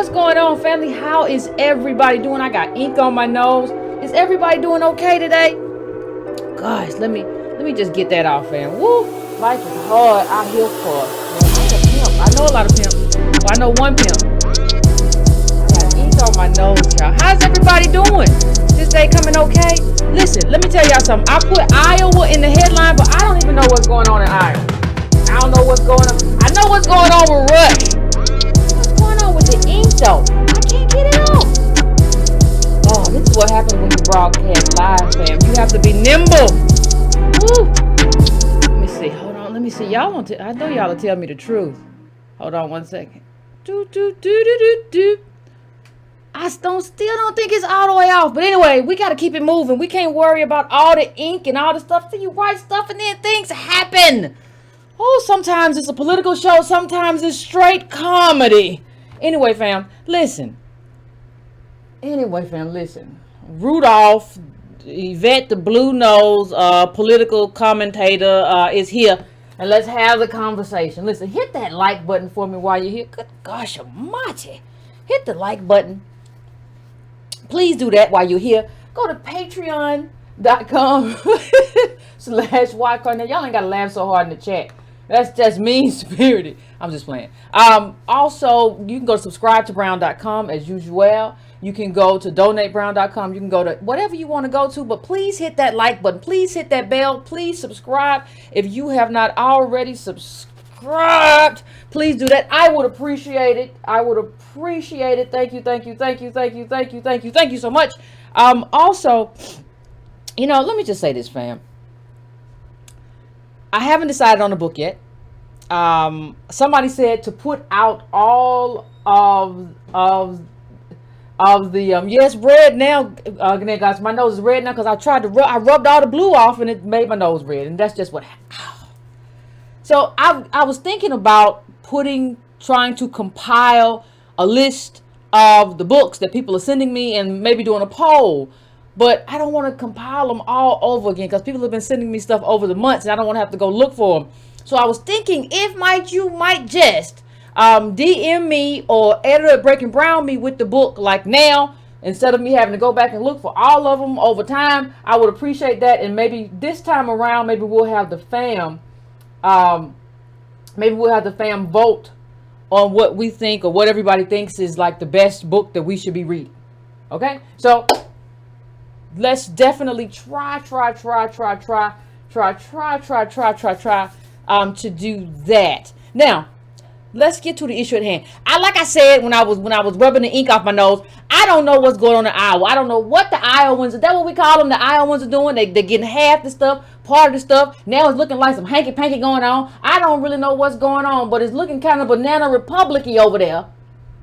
What's going on, family? How is everybody doing? I got ink on my nose. Is everybody doing okay today? Gosh, let me just get that off, fam. Woo! Life is hard out here for. I'm a pimp. I know a lot of pimps. Well, I know one pimp. I got ink on my nose, y'all. How's everybody doing? This day coming okay? Listen, let me tell y'all something. I put Iowa in the headline, but I don't even know what's going on in Iowa. I don't know what's going on. I know what's going on with Rush. What's going on with the ink, though? I can't get it off. Oh, this is what happens when you broadcast live, fam. You have to be nimble. Woo. Let me see. Hold on. Let me see. Y'all want to? I know y'all will tell me the truth. Hold on 1 second. I still don't think it's all the way off. But anyway, we got to keep it moving. We can't worry about all the ink and all the stuff. So you write stuff and then things happen. Oh, sometimes it's a political show. Sometimes it's straight comedy. Anyway, fam, listen. Rudolph, Yvette, the blue nose, political commentator, is here. And let's have the conversation. Listen, hit that like button for me while you're here. Good gosh almighty. Hit the like button. Please do that while you're here. Go to patreon.com/Carnell. Y'all ain't got to laugh so hard in the chat. That's just mean-spirited. I'm just playing. Also, you can go to subscribe-to-brown.com as usual. You can go to donatebrown.com. You can go to whatever you want to go to, but please hit that like button. Please hit that bell. Please subscribe. If you have not already subscribed, please do that. I would appreciate it. Thank you so much. Also, let me just say this, fam. I haven't decided on the book yet. Somebody said to put out all of the yes, red now. Guys, my nose is red now because I rubbed all the blue off and it made my nose red, and that's just what happened. So I was thinking about trying to compile a list of the books that people are sending me and maybe doing a poll. But I don't want to compile them all over again because people have been sending me stuff over the months and I don't want to have to go look for them. So I was thinking if you might just DM me or editor at Breaking Brown me with the book like now, instead of me having to go back and look for all of them over time. I would appreciate that. And maybe this time around, maybe we'll have the fam vote on what we think or what everybody thinks is like the best book that we should be reading. Okay, so let's definitely try to do that. Now, let's get to the issue at hand. Like I said when I was rubbing the ink off my nose, I don't know what's going on in Iowa. I don't know what the Iowans, is that what we call them? The Iowans are doing. They're getting half the stuff, part of the stuff. Now it's looking like some hanky-panky going on. I don't really know what's going on, but it's looking kind of banana republic-y over there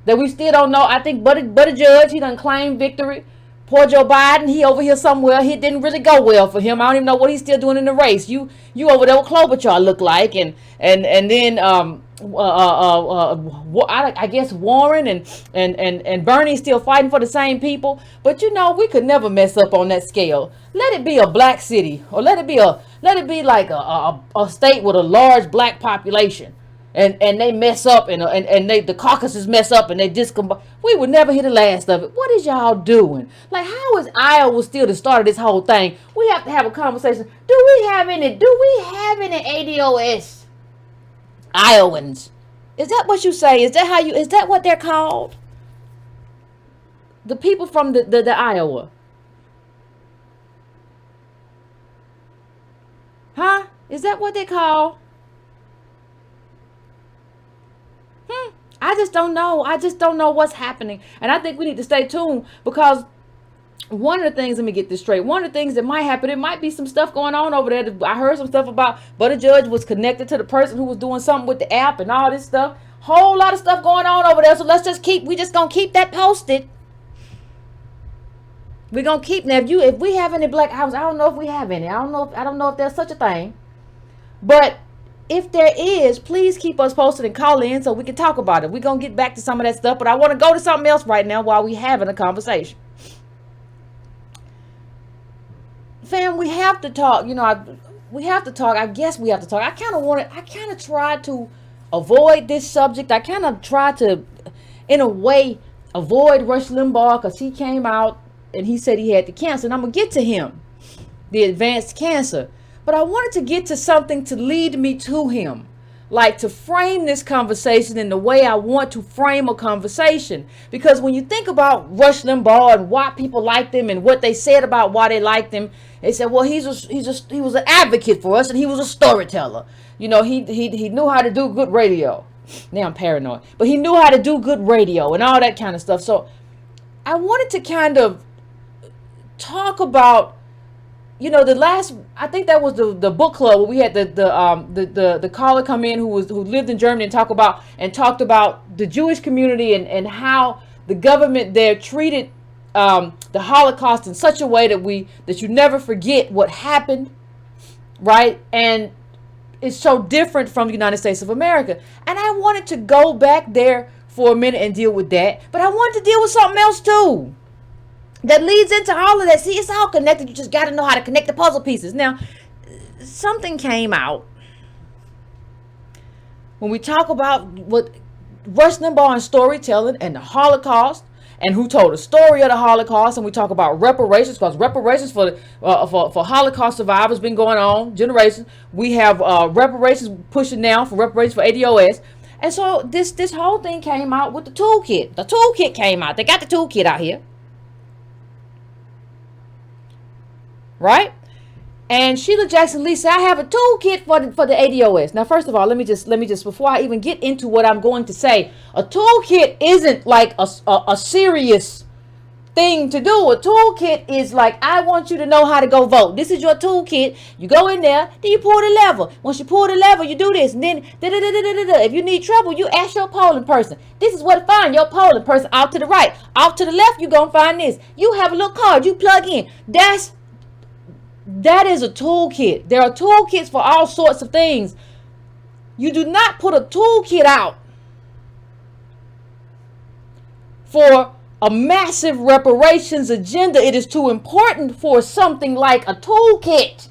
that we still don't know. I think Buttigieg, he done claimed victory. Poor Joe Biden, he over here somewhere. It didn't really go well for him. I don't even know what he's still doing in the race. You over there with Klobuchar look like, and then I guess Warren and Bernie still fighting for the same people. But we could never mess up on that scale. Let it be a black city, or let it be like a state with a large black population. And they mess up and the caucuses mess up and they discombine. We would never hear the last of it. What is y'all doing? Like, how is Iowa still the start of this whole thing? We have to have a conversation. Do we have any ADOS Iowans? Is that what you say? Is that what they're called? The people from the Iowa. Huh? Is that what they call? I just don't know. I just don't know what's happening. And I think we need to stay tuned because one of the things, let me get this straight. One of the things that might happen, it might be some stuff going on over there. I heard some stuff about Buttigieg was connected to the person who was doing something with the app and all this stuff. Whole lot of stuff going on over there. So we just gonna keep that posted. We're gonna keep now. If we have any black houses, I don't know if we have any. I don't know if there's such a thing. But if there is, please keep us posted and call in so we can talk about it. We're going to get back to some of that stuff, but I want to go to something else right now while we're having a conversation. Fam, we have to talk. We have to talk. I guess we have to talk. I kind of try to avoid this subject. I kind of try to, in a way, avoid Rush Limbaugh because he came out and he said he had the cancer. And I'm going to get to him, the advanced cancer. But I wanted to get to something to lead me to him. Like to frame this conversation in the way I want to frame a conversation. Because when you think about Rush Limbaugh and why people liked him and what they said about why they liked him, they said, well, he was an advocate for us and he was a storyteller. You know, he knew how to do good radio. Now I'm paranoid. But he knew how to do good radio and all that kind of stuff. So I wanted to kind of talk about, you know, I think that was the book club where we had the caller come in who lived in Germany and talked about the Jewish community and how the government there treated the Holocaust in such a way that you never forget what happened, right? And it's so different from the United States of America. And I wanted to go back there for a minute and deal with that, but I wanted to deal with something else too. That leads into all of that. See, it's all connected. You just got to know how to connect the puzzle pieces. Now, something came out when we talk about what Rush Limbaugh and storytelling and the Holocaust and who told the story of the Holocaust, and we talk about reparations, because reparations for Holocaust survivors been going on generations. We have reparations pushing now for reparations for ADOS. And so this whole thing came out with the toolkit. The toolkit came out. They got the toolkit out here. Right? And Sheila Jackson Lee said, I have a toolkit for the ADOS. Now, first of all, let me just before I even get into what I'm going to say, a toolkit isn't like a serious thing to do. A toolkit is like, I want you to know how to go vote. This is your toolkit. You go in there, then you pull the lever. Once you pull the lever, you do this. And then, if you need trouble, you ask your polling person. This is what to find. Your polling person out to the right. Out to the left, you're going to find this. You have a little card. You plug in. That is a toolkit. There are toolkits for all sorts of things. You do not put a toolkit out for a massive reparations agenda. It is too important for something like a toolkit.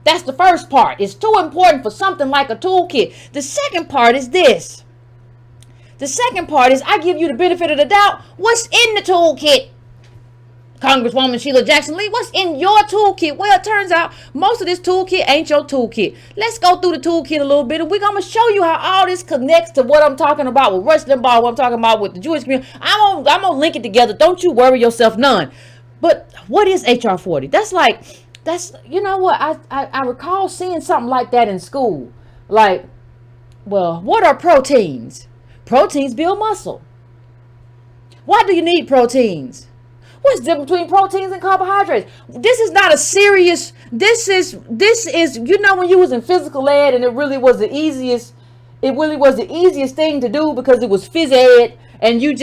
That's the first part. It's too important for something like a toolkit. The second part is this. The second part is I give you the benefit of the doubt. What's in the toolkit? Congresswoman Sheila Jackson Lee, what's in your toolkit? Well, it turns out most of this toolkit ain't your toolkit. Let's go through the toolkit a little bit, and we're going to show you how all this connects to what I'm talking about with Rush Limbaugh, what I'm talking about with the Jewish community. I'm going to link it together. Don't you worry yourself none. But what is HR 40? That's, you know what? I recall seeing something like that in school. Like, well, what are proteins? Proteins build muscle. Why do you need proteins? What's the difference between proteins and carbohydrates? This is not a serious, this is, you know, when you was in physical ed and it really was the easiest thing to do because it was phys ed and you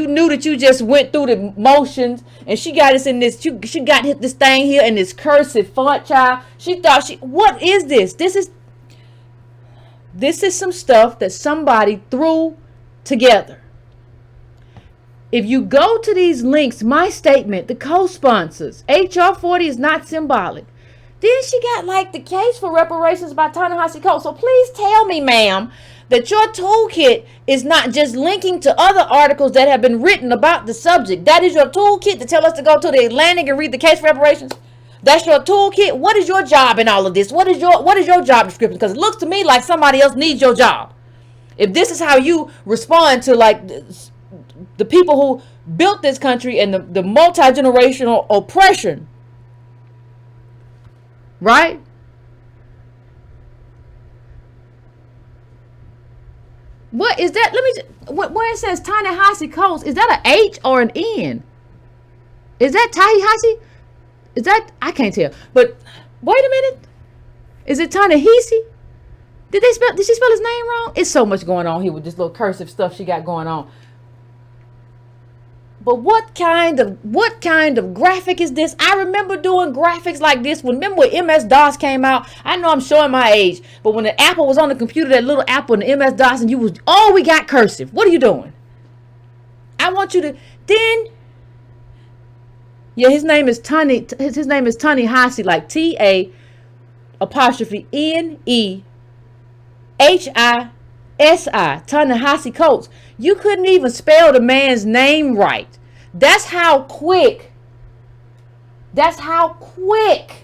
knew that you just went through the motions, and she got us in this, she got this thing here in this cursive font, child. She thought what is this? This is some stuff that somebody threw together. If you go to these links, my statement, the co-sponsors, HR 40 is not symbolic. Then she got like the case for reparations by Ta-Nehisi Coates. So please tell me, ma'am, that your toolkit is not just linking to other articles that have been written about the subject. That is your toolkit to tell us to go to the Atlantic and read the case for reparations? That's your toolkit? What is your job in all of this? What is your job description? Because it looks to me like somebody else needs your job. If this is how you respond to like the people who built this country and the multi-generational oppression, right? What is that? Where it says Ta-Nehisi Coates, is that an H or an N? Is that Ta-Nehisi? Is that, I can't tell. But wait a minute. Is it Ta-Nehisi? Did she spell his name wrong? It's so much going on here with this little cursive stuff she got going on. But what kind of graphic is this? I remember doing graphics like this. Remember when MS-DOS came out? I know I'm showing my age, but when the Apple was on the computer, that little Apple and the MS-DOS, and we got cursive. What are you doing? I want you to, then, yeah, his name is Ta-Nehisi, like T-A apostrophe N-E-H-I-S-I. S.I. Ta-Nehisi Coates. You couldn't even spell the man's name right. That's how quick. That's how quick.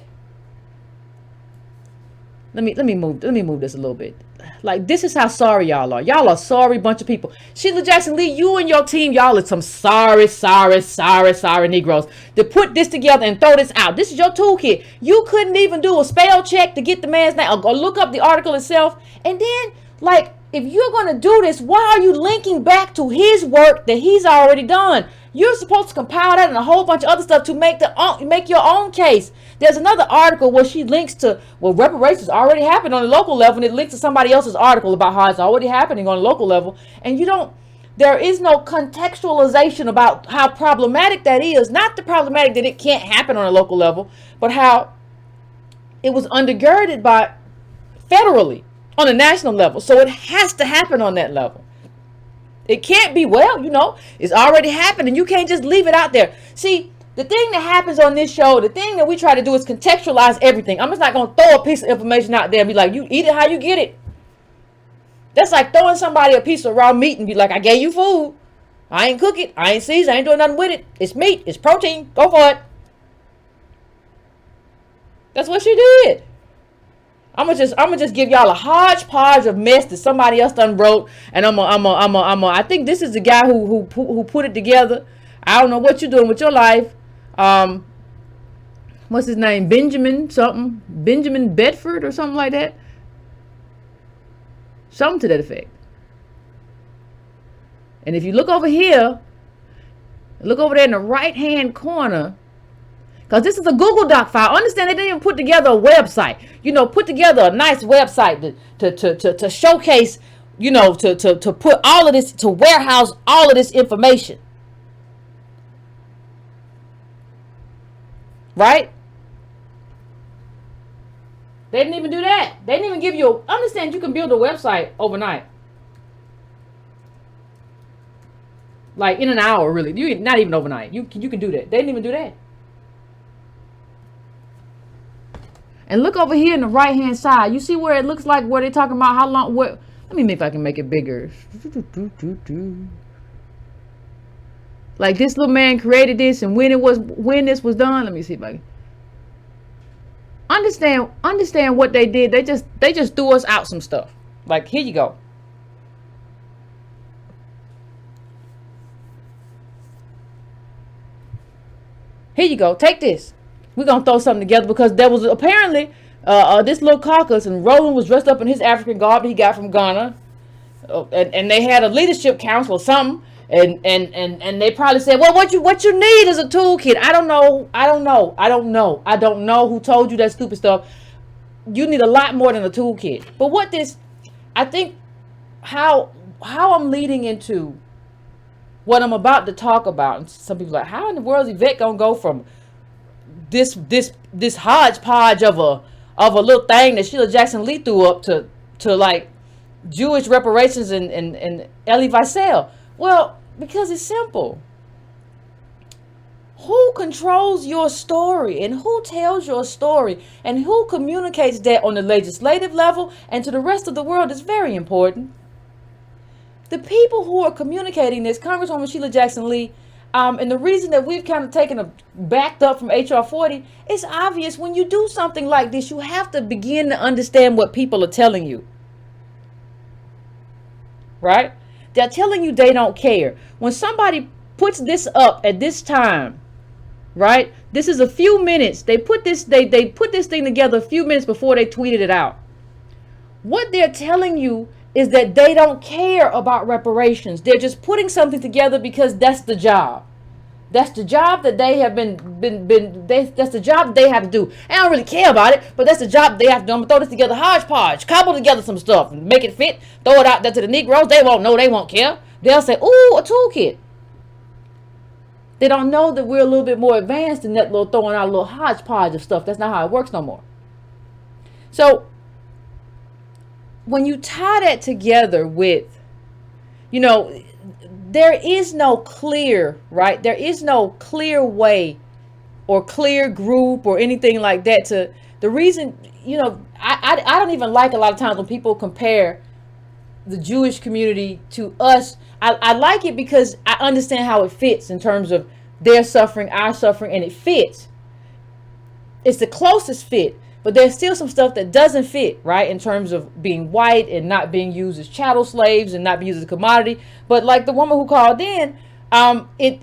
Let me move this a little bit. Like, this is how sorry y'all are. Y'all are sorry bunch of people. Sheila Jackson Lee, you and your team, y'all are some sorry Negroes to put this together and throw this out. This is your toolkit. You couldn't even do a spell check to get the man's name or go look up the article itself. And then, like, if you're going to do this, why are you linking back to his work that he's already done? You're supposed to compile that and a whole bunch of other stuff to make your own case. There's another article where she links to, well, reparations already happened on the local level, and it links to somebody else's article about how it's already happening on the local level. And there is no contextualization about how problematic that is. Not the problematic that it can't happen on a local level, but how it was undergirded by federally on a national level. So it has to happen on that level. It can't be, it's already happened, and you can't just leave it out there. See, the thing that happens on this show, the thing that we try to do is contextualize everything. I'm just not going to throw a piece of information out there and be like, you eat it how you get it. That's like throwing somebody a piece of raw meat and be like, I gave you food. I ain't cook it. I ain't season. I ain't doing nothing with it. It's meat. It's protein. Go for it. That's what she did. I'm gonna just give y'all a hodgepodge of mess that somebody else done wrote, and I think this is the guy who put it together. I don't know what you're doing with your life. What's his name? Benjamin Bedford or something like that. Something to that effect. And if you look over here, look over there in the right hand corner, because this is a Google Doc file. Understand they didn't even put together a website. Put together a nice website to showcase, to put all of this, to warehouse all of this information. Right? They didn't even do that. They didn't even give you understand you can build a website overnight. Like in an hour, really. Not even overnight. You can do that. They didn't even do that. And look over here in the right hand side. You see where it looks like where they're talking about how long, let me see if I can make it bigger. Like this little man created this, and when this was done, let me see if I can understand what they did. They just threw us out some stuff. Like, here you go. Here you go. Take this. We're going to throw something together because there was apparently this little caucus, and Roland was dressed up in his African garb that he got from Ghana. And they had a leadership council or something. And they probably said, well, what you need is a toolkit. I don't know who told you that stupid stuff. You need a lot more than a toolkit. But I think how I'm leading into what I'm about to talk about. And some people are like, how in the world is Yvette gonna go from this hodgepodge of a little thing that Sheila Jackson Lee threw up to like Jewish reparations and Elie Wiesel? Well, because it's simple. Who controls your story and who tells your story and who communicates that on the legislative level and to the rest of the world is very important. The people who are communicating this, Congresswoman Sheila Jackson Lee, and the reason that we've kind of backed up from HR 40, it's obvious when you do something like this, you have to begin to understand what people are telling you. Right? They're telling you they don't care. When somebody puts this up at this time, right? This is a few minutes. They put this thing together a few minutes before they tweeted it out. What they're telling you is that they don't care about reparations. They're just putting something together because that's the job. That's the job that they have that's the job that they have to do. I don't really care about it, but that's the job that they have to do. I'm gonna throw this together hodgepodge, cobble together some stuff, and make it fit, throw it out there to the Negroes. They won't know, they won't care. They'll say, ooh, a toolkit. They don't know that we're a little bit more advanced than that little throwing out a little hodgepodge of stuff. That's not how it works no more. So when you tie that together with, there is no clear, right? There is no clear way or clear group or anything like that the reason, I don't even like a lot of times when people compare, the Jewish community to us. I like it because I understand how it fits in terms of their suffering, our suffering, and it fits. It's the closest fit, but there's still some stuff that doesn't fit, right? In terms of being white and not being used as chattel slaves and not being used as a commodity. But like the woman who called in, it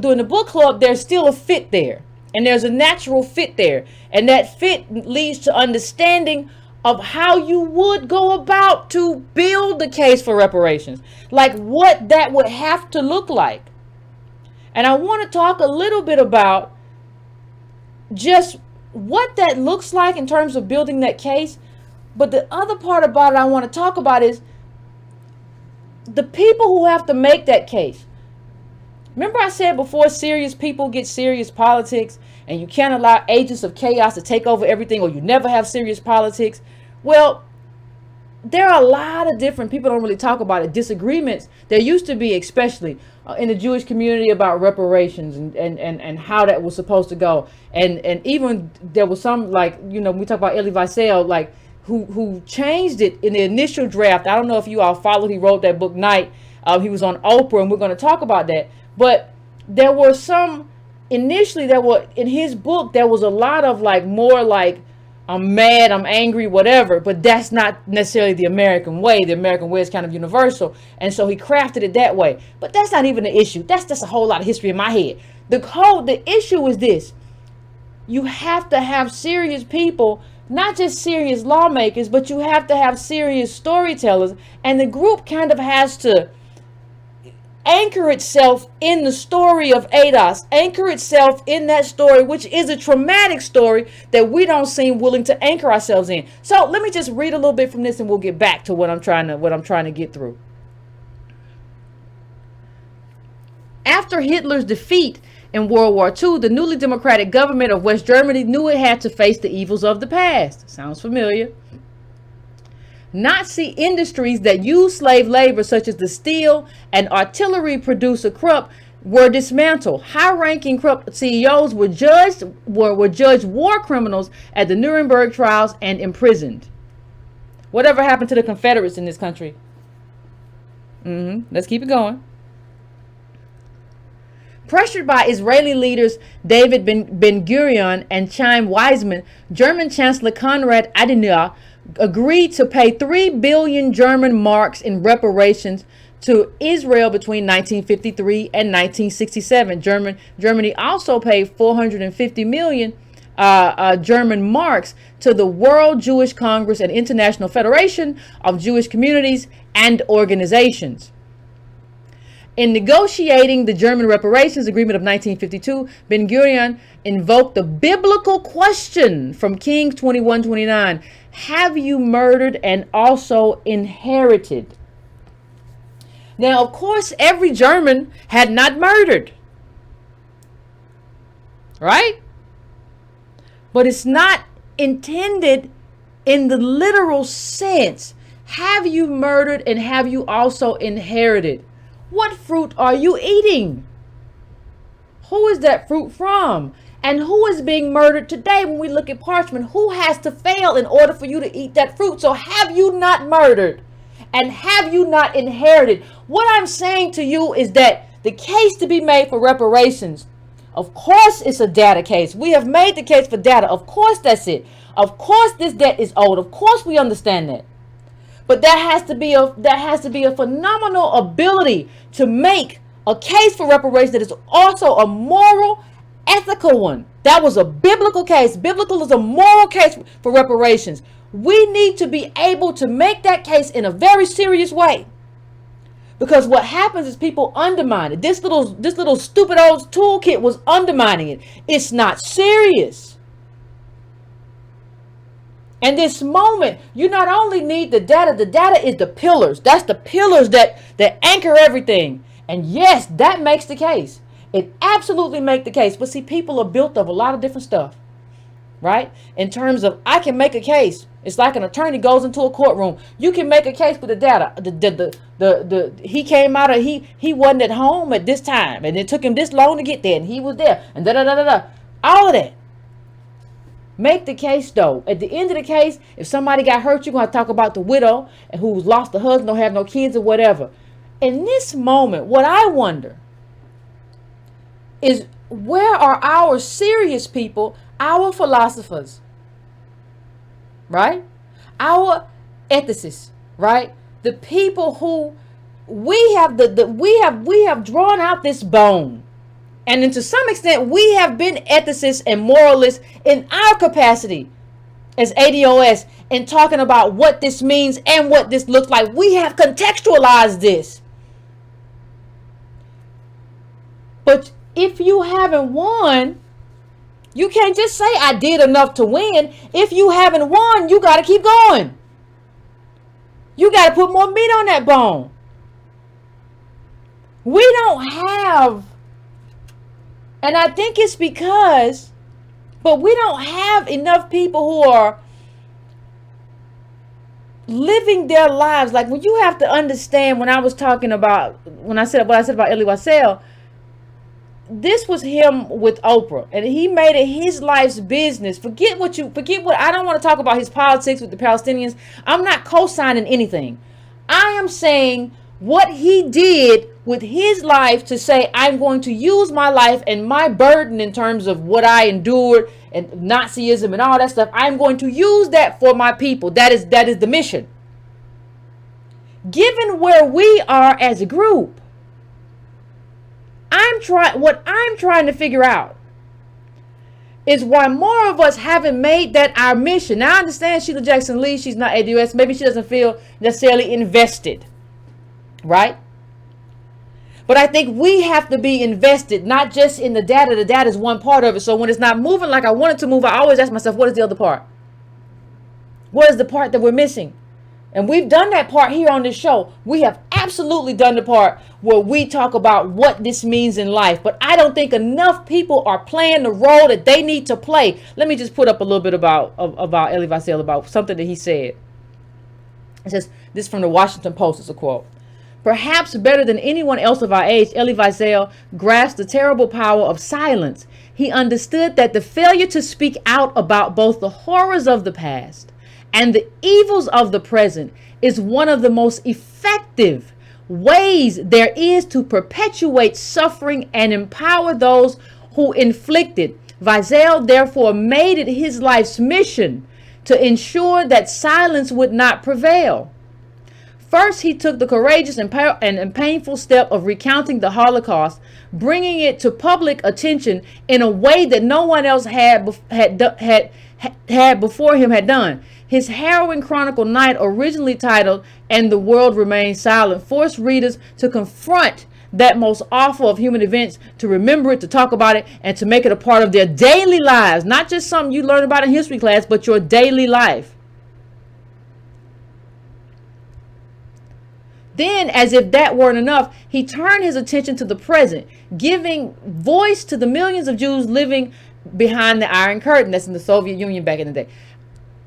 during the book club, there's still a fit there, and there's a natural fit there, and that fit leads to understanding of how you would go about to build the case for reparations, like what that would have to look like. And I want to talk a little bit about just what that looks like in terms of building that case. But the other part about it I want to talk about is the people who have to make that case. Remember I said before, serious people get serious politics, and you can't allow agents of chaos to take over everything, or you never have serious politics. Well, there are a lot of different, people don't really talk about it, disagreements. There used to be, especially in the Jewish community, about reparations and how that was supposed to go. And even there was some, like, you know, we talk about Elie Wiesel, like, who changed it in the initial draft. I don't know if you all followed, he wrote that book, Night. He was on Oprah, and we're going to talk about that. But there were some, initially, there were, in his book, there was a lot of, like, more like, I'm mad, I'm angry, whatever, but that's not necessarily the American way. The American way is kind of universal. And so he crafted it that way. But that's not even the issue. That's just a whole lot of history in my head. The issue is this. You have to have serious people, not just serious lawmakers, but you have to have serious storytellers. And the group kind of has to anchor itself in the story of ADOS, anchor itself in that story, which is a traumatic story that we don't seem willing to anchor ourselves in. So let me just read a little bit from this, and we'll get back to what I'm trying to get through. After Hitler's defeat in World War II, the newly democratic government of West Germany knew it had to face the evils of the past. Sounds familiar. Nazi industries that used slave labor, such as the steel and artillery producer Krupp, were dismantled. High-ranking Krupp CEOs were judged war criminals at the Nuremberg trials and imprisoned. Whatever happened to the Confederates in this country? Let's keep it going. Pressured by Israeli leaders David Ben-Gurion and Chaim Weizmann, German Chancellor Konrad Adenauer agreed to pay 3 billion German marks in reparations to Israel between 1953 and 1967. Germany also paid 450 million German marks to the World Jewish Congress and International Federation of Jewish Communities and Organizations. In negotiating the German reparations agreement of 1952, Ben-Gurion invoked the biblical question from Kings 21:29. Have you murdered and also inherited? Now, of course, every German had not murdered, right? But it's not intended in the literal sense. Have you murdered and have you also inherited? What fruit are you eating? Who is that fruit from? And who is being murdered today when we look at parchment? Who has to fail in order for you to eat that fruit? So have you not murdered? And have you not inherited? What I'm saying to you is that the case to be made for reparations, of course it's a data case. We have made the case for data. Of course that's it. Of course this debt is owed. Of course we understand that. But there has to be a phenomenal ability to make a case for reparations that is also a moral, ethical one. That was a biblical case. Biblical is a moral case for reparations. We need to be able to make that case in a very serious way. Because what happens is people undermine it. This little stupid old toolkit was undermining it. It's not serious. And this moment, you not only need the data is the pillars. That's the pillars that anchor everything. And yes, that makes the case. It absolutely makes the case. But see, people are built of a lot of different stuff, right? In terms of, I can make a case. It's like an attorney goes into a courtroom. You can make a case with the data. He came out of, he wasn't at home at this time. And it took him this long to get there. And he was there. And da-da-da-da-da. All of that. Make the case, though. At the end of the case, if somebody got hurt, you're going to talk about the widow and who's lost a husband, don't have no kids or whatever. In this moment, what I wonder is, where are our serious people, our philosophers, right? Our ethicists, right? The people who we have we have drawn out this bone. And then to some extent, we have been ethicists and moralists in our capacity as ADOS in talking about what this means and what this looks like. We have contextualized this. But if you haven't won, you can't just say, I did enough to win. If you haven't won, you got to keep going. You got to put more meat on that bone. We don't have... And I think it's because, but we don't have enough people who are living their lives. Like, when you have to understand, when I was talking about, when I said what I said about Elie Wiesel, this was him with Oprah, and he made it his life's business. Forget what, I don't want to talk about his politics with the Palestinians. I'm not co-signing anything. I am saying what he did with his life to say, I'm going to use my life and my burden in terms of what I endured and Nazism and all that stuff. I'm going to use that for my people. That is the mission. Given where we are as a group, what I'm trying to figure out is why more of us haven't made that our mission. Now, I understand Sheila Jackson Lee, she's not ADOS. Maybe she doesn't feel necessarily invested, right? But I think we have to be invested, not just in the data. The data is one part of it. So when it's not moving like I want it to move, I always ask myself, what is the other part? What is the part that we're missing? And we've done that part here on this show. We have absolutely done the part where we talk about what this means in life. But I don't think enough people are playing the role that they need to play. Let me just put up a little bit about Elie Wiesel, about something that he said. It says, this is from the Washington Post, it's a quote. Perhaps better than anyone else of our age, Elie Wiesel grasped the terrible power of silence. He understood that the failure to speak out about both the horrors of the past and the evils of the present is one of the most effective ways there is to perpetuate suffering and empower those who inflict it. Wiesel therefore made it his life's mission to ensure that silence would not prevail. First, he took the courageous and painful step of recounting the Holocaust, bringing it to public attention in a way that no one else had before him had done. His harrowing chronicle, Night, originally titled "And the World Remains Silent," forced readers to confront that most awful of human events, to remember it, to talk about it, and to make it a part of their daily lives. Not just something you learn about in history class, but your daily life. Then, as if that weren't enough, he turned his attention to the present, giving voice to the millions of Jews living behind the Iron Curtain. That's in the Soviet Union back in the day.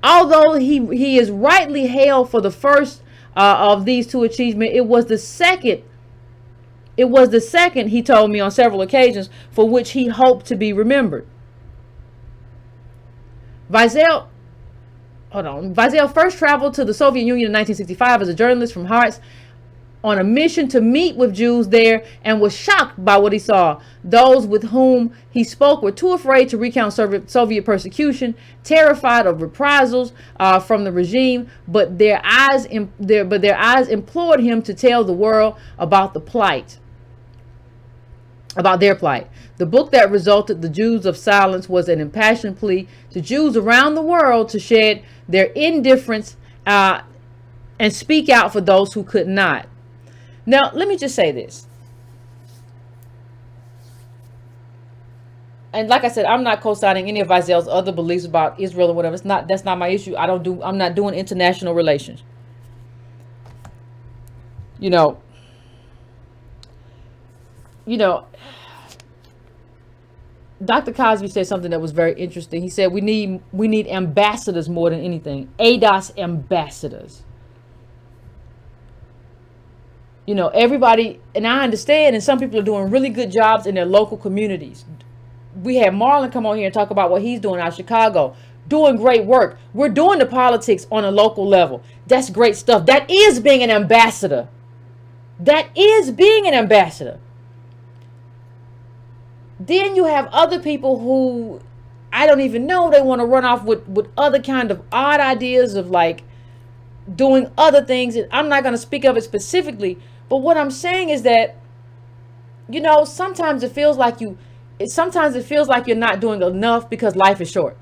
Although he is rightly hailed for the first of these two achievements, it was the second, he told me on several occasions, for which he hoped to be remembered. Wiesel first traveled to the Soviet Union in 1965 as a journalist from Hearts, on a mission to meet with Jews there, and was shocked by what he saw. Those with whom he spoke were too afraid to recount Soviet persecution, terrified of reprisals from the regime, but their eyes implored him to tell the world about their plight. The book that resulted, The Jews of Silence, was an impassioned plea to Jews around the world to shed their indifference and speak out for those who could not. Now, let me just say this. And like I said, I'm not co-signing any of Wiesel's other beliefs about Israel or whatever. That's not my issue. I'm not doing international relations. You know, Dr. Cosby said something that was very interesting. He said we need ambassadors more than anything. ADOS ambassadors. Everybody, and I understand, and some people are doing really good jobs in their local communities. We had Marlon come on here and talk about what he's doing out of Chicago. doing great work. We're doing the politics on a local level. That's great stuff. That is being an ambassador. That is being an ambassador. Then you have other people who, I don't even know, they want to run off with other kind of odd ideas of like doing other things. And I'm not going to speak of it specifically, but what I'm saying is that, you know, sometimes it feels like you're not doing enough because life is short.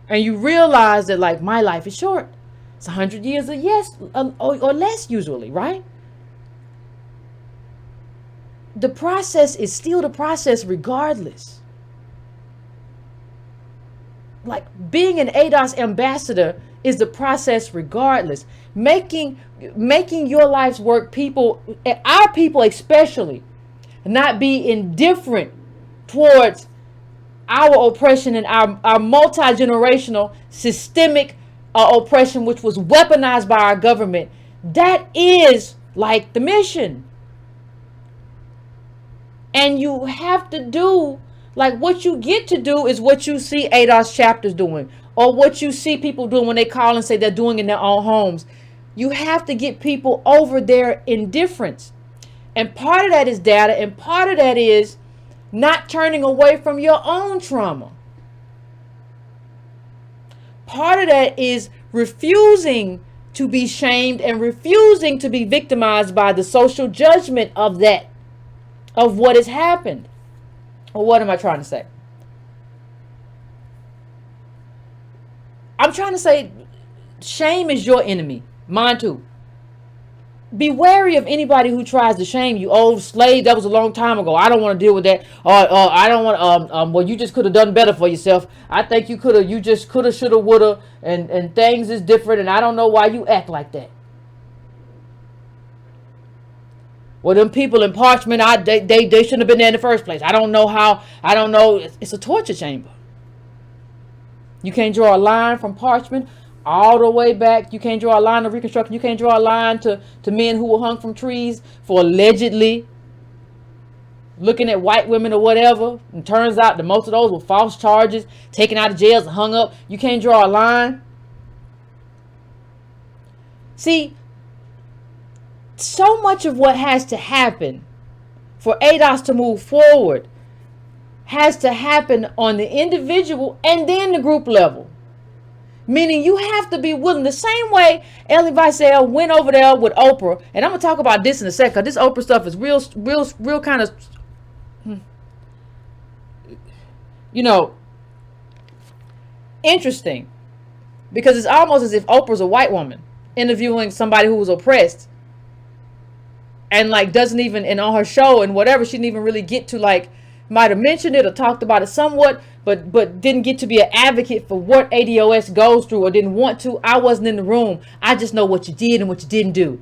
And you realize that, like, my life is short. It's 100 years or or less usually, right? The process is still the process regardless. Like, being an ADOS ambassador is the process regardless. Making your life's work, our people especially, not be indifferent towards our oppression and our multi-generational systemic oppression, which was weaponized by our government. That is like the mission. And you have to do, like, what you get to do is what you see ADOS chapters doing, or what you see people doing when they call and say they're doing in their own homes. You have to get people over their indifference. And part of that is data, and part of that is not turning away from your own trauma. Part of that is refusing to be shamed and refusing to be victimized by the social judgment of what has happened. Or what am I trying to say? I'm trying to say shame is your enemy. Mine too. Be wary of anybody who tries to shame you. Oh, slave, that was a long time ago. I don't want to deal with that. Or I don't want, well, you just could have done better for yourself. I think you just could have, should have, would have, and things is different, and I don't know why you act like that. Well, them people in Parchment, they shouldn't have been there in the first place. I don't know how. I don't know. It's a torture chamber. You can't draw a line from Parchment all the way back. You can't draw a line of Reconstruction. You can't draw a line to men who were hung from trees for allegedly looking at white women or whatever. And turns out that most of those were false charges, taken out of jails and hung up. You can't draw a line. See, so much of what has to happen for ADOS to move forward has to happen on the individual and then the group level. Meaning you have to be willing. The same way Elie Wiesel went over there with Oprah, and I'm going to talk about this in a second. This Oprah stuff is real kind of, you know, interesting. Because it's almost as if Oprah's a white woman interviewing somebody who was oppressed. And like doesn't even, and on her show and whatever, she didn't even really get to, like, might have mentioned it or talked about it somewhat, but didn't get to be an advocate for what ADOS goes through, or didn't want to. I wasn't in the room. I just know what you did and what you didn't do.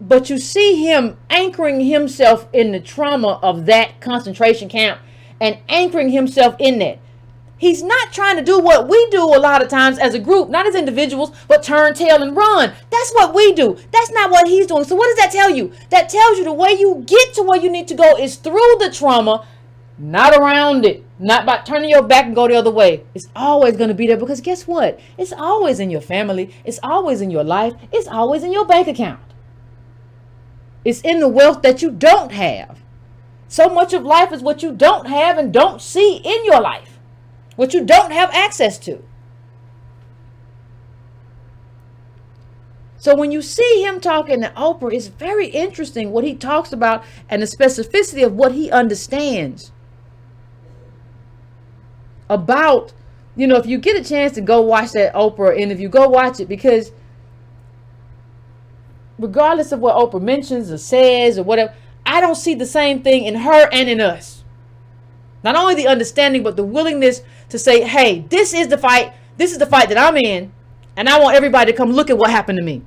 But you see him anchoring himself in the trauma of that concentration camp and anchoring himself in that. He's not trying to do what we do a lot of times as a group, not as individuals, but turn tail and run. That's what we do. That's not what he's doing. So what does that tell you? That tells you the way you get to where you need to go is through the trauma, not around it. Not by turning your back and go the other way. It's always going to be there, because guess what? It's always in your family. It's always in your life. It's always in your bank account. It's in the wealth that you don't have. So much of life is what you don't have and don't see in your life. What you don't have access to. So when you see him talking to Oprah, it's very interesting what he talks about and the specificity of what he understands about, you know, if you get a chance to go watch that Oprah interview, go watch it, because regardless of what Oprah mentions or says or whatever, I don't see the same thing in her and in us. Not only the understanding, but the willingness to say, hey, this is the fight. This is the fight that I'm in. And I want everybody to come look at what happened to me.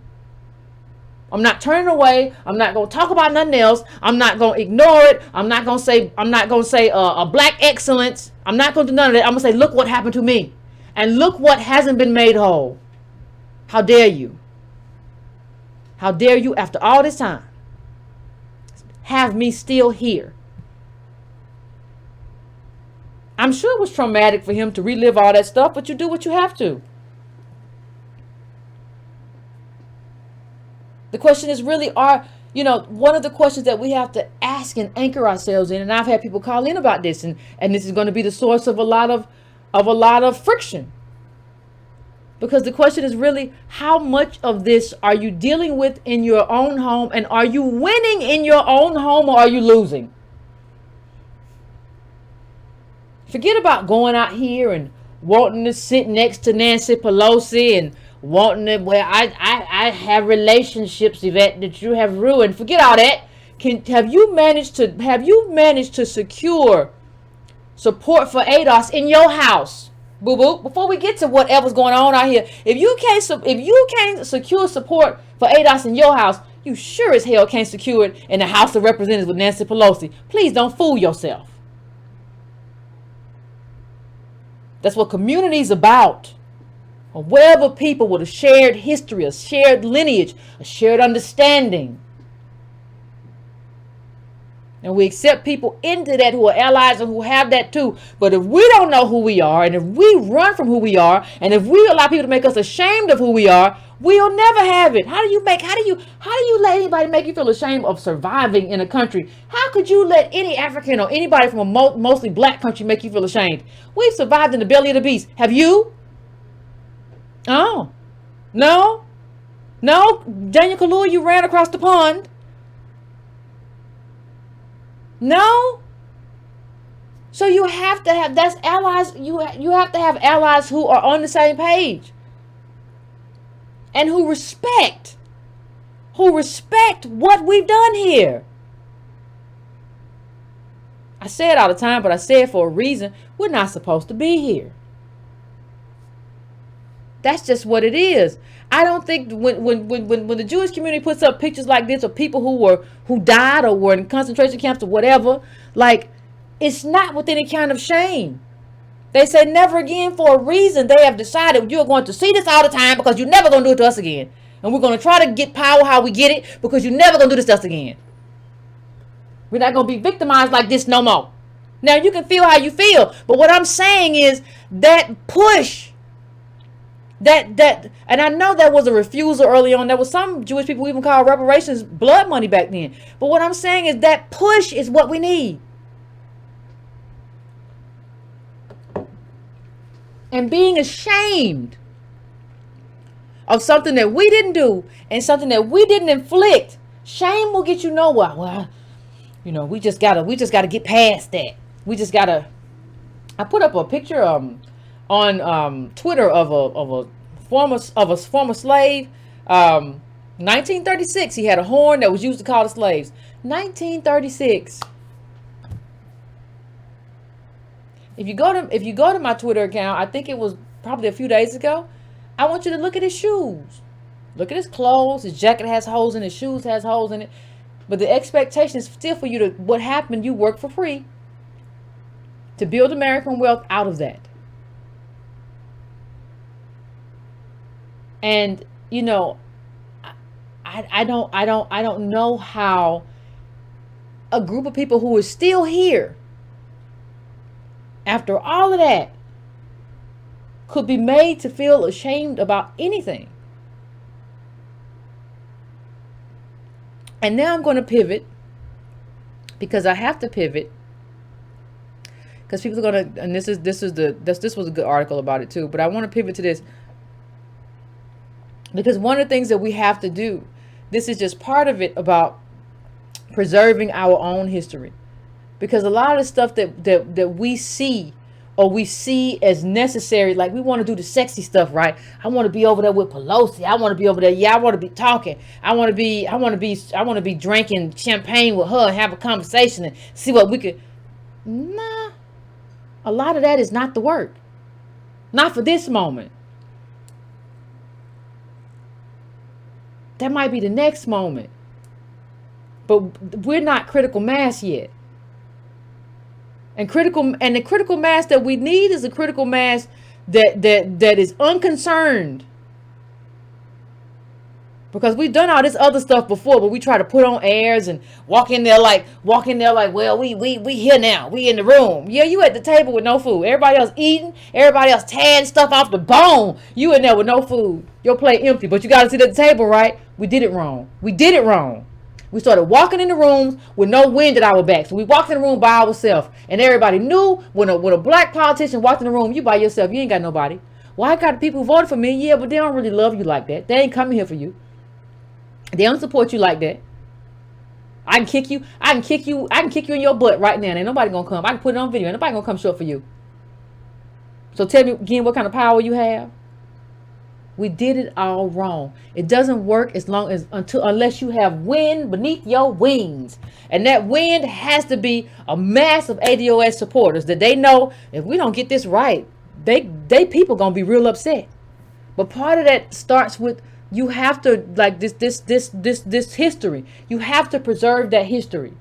I'm not turning away. I'm not going to talk about nothing else. I'm not going to ignore it. I'm not going to say a black excellence. I'm not going to do none of that. I'm going to say, look what happened to me. And look what hasn't been made whole. How dare you? How dare you, after all this time, have me still here? I'm sure it was traumatic for him to relive all that stuff, but you do what you have to. The question is really, one of the questions that we have to ask and anchor ourselves in, and I've had people call in about this, and this is going to be the source of a lot of friction. Because the question is really, how much of this are you dealing with in your own home, and are you winning in your own home, or are you losing? Forget about going out here and wanting to sit next to Nancy Pelosi and wanting to, well, I have relationships, Yvette, that you have ruined. Forget all that. Have you managed to secure support for ADOS in your house? Boo boo. Before we get to whatever's going on out here, if you can't secure support for ADOS in your house, you sure as hell can't secure it in the House of Representatives with Nancy Pelosi. Please don't fool yourself. That's what community is about. Wherever people with a shared history, a shared lineage, a shared understanding. And we accept people into that who are allies and who have that too. But if we don't know who we are, and if we run from who we are, and if we allow people to make us ashamed of who we are, we'll never have it. How do you let anybody make you feel ashamed of surviving in a country? How could you let any African or anybody from a mostly black country make you feel ashamed? We've survived in the belly of the beast. Have you? Oh, no, Daniel Kaluuya, you ran across the pond. No. So you have to have, that's allies. You have to have allies who are on the same page and who respect what we've done here. I say it all the time, but I say it for a reason. We're not supposed to be here. That's just what it is. I don't think when the Jewish community puts up pictures like this of people who died or were in concentration camps or whatever, like, it's not with any kind of shame. They say never again for a reason. They have decided you're going to see this all the time because you're never going to do it to us again. And we're going to try to get power how we get it because you're never going to do this to us again. We're not going to be victimized like this no more. Now, you can feel how you feel. But what I'm saying is that push. And I know there was a refusal early on. There was some Jewish people who even called reparations blood money back then. But what I'm saying is that push is what we need. And being ashamed of something that we didn't do and something that we didn't inflict, shame will get you nowhere. Well, we just gotta get past that. We just gotta. I put up a picture on Twitter of a former slave. 1936, he had a horn that was used to call the slaves. 1936. If you go to my Twitter account, I think it was probably a few days ago, I want you to look at his shoes. Look at his clothes. His jacket has holes in it. His shoes has holes in it. But the expectation is still for you to, what happened, you work for free to build American wealth out of that. And I don't know how a group of people who are still here after all of that could be made to feel ashamed about anything. And now I'm going to pivot, because I have to pivot, because people are going to, and this was a good article about it too, but I want to pivot to this. Because one of the things that we have to do, this is just part of it, about preserving our own history. Because a lot of the stuff that we see, or we see as necessary, like we want to do the sexy stuff, right? I want to be over there with Pelosi. I want to be over there. Yeah, I want to be talking. I want to be drinking champagne with her and have a conversation and see what we could. Nah, a lot of that is not the work. Not for this moment. That might be the next moment. But we're not critical mass yet. And the critical mass that we need is a critical mass that is unconcerned Because we've done all this other stuff before, but we try to put on airs and walk in there like, well, we here now. We in the room. Yeah, you at the table with no food. Everybody else eating. Everybody else tearing stuff off the bone. You in there with no food. Your plate empty, but you got to sit at the table, right? We did it wrong. We did it wrong. We started walking in the rooms with no wind at our back. So we walked in the room by ourselves. And everybody knew when a black politician walked in the room, you by yourself. You ain't got nobody. Well, I got the people who voted for me. Yeah, but they don't really love you like that. They ain't coming here for you. They don't support you like that. I can kick you in your butt right now. Ain't nobody gonna come. I can put it on video. Ain't nobody gonna come show up for you. So tell me again what kind of power you have. We did it all wrong. It doesn't work unless you have wind beneath your wings. And that wind has to be a mass of ADOS supporters that they know if we don't get this right, they people gonna be real upset. But part of that starts with you have to, like, this history. You have to preserve that history.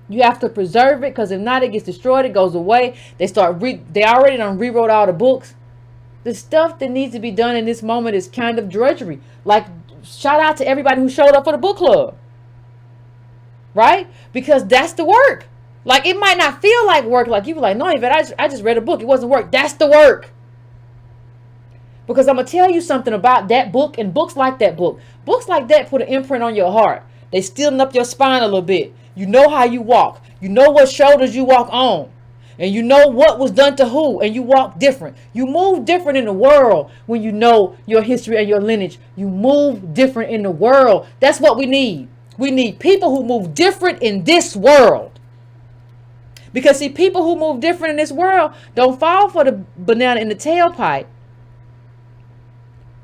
You have to preserve it, because if not, it gets destroyed. It goes away. They already done rewrote all the books. The stuff that needs to be done in this moment is kind of drudgery. Like, shout out to everybody who showed up for the book club, right? Because that's the work. Like, it might not feel like work. Like, you were like, no, Yvette, I just read a book. It wasn't work. That's the work. Because I'm going to tell you something about that book and books like that book. Books like that put an imprint on your heart. They stiffen up your spine a little bit. You know how you walk. You know what shoulders you walk on. And you know what was done to who. And you walk different. You move different in the world when you know your history and your lineage. You move different in the world. That's what we need. We need people who move different in this world. Because see, people who move different in this world don't fall for the banana in the tailpipe.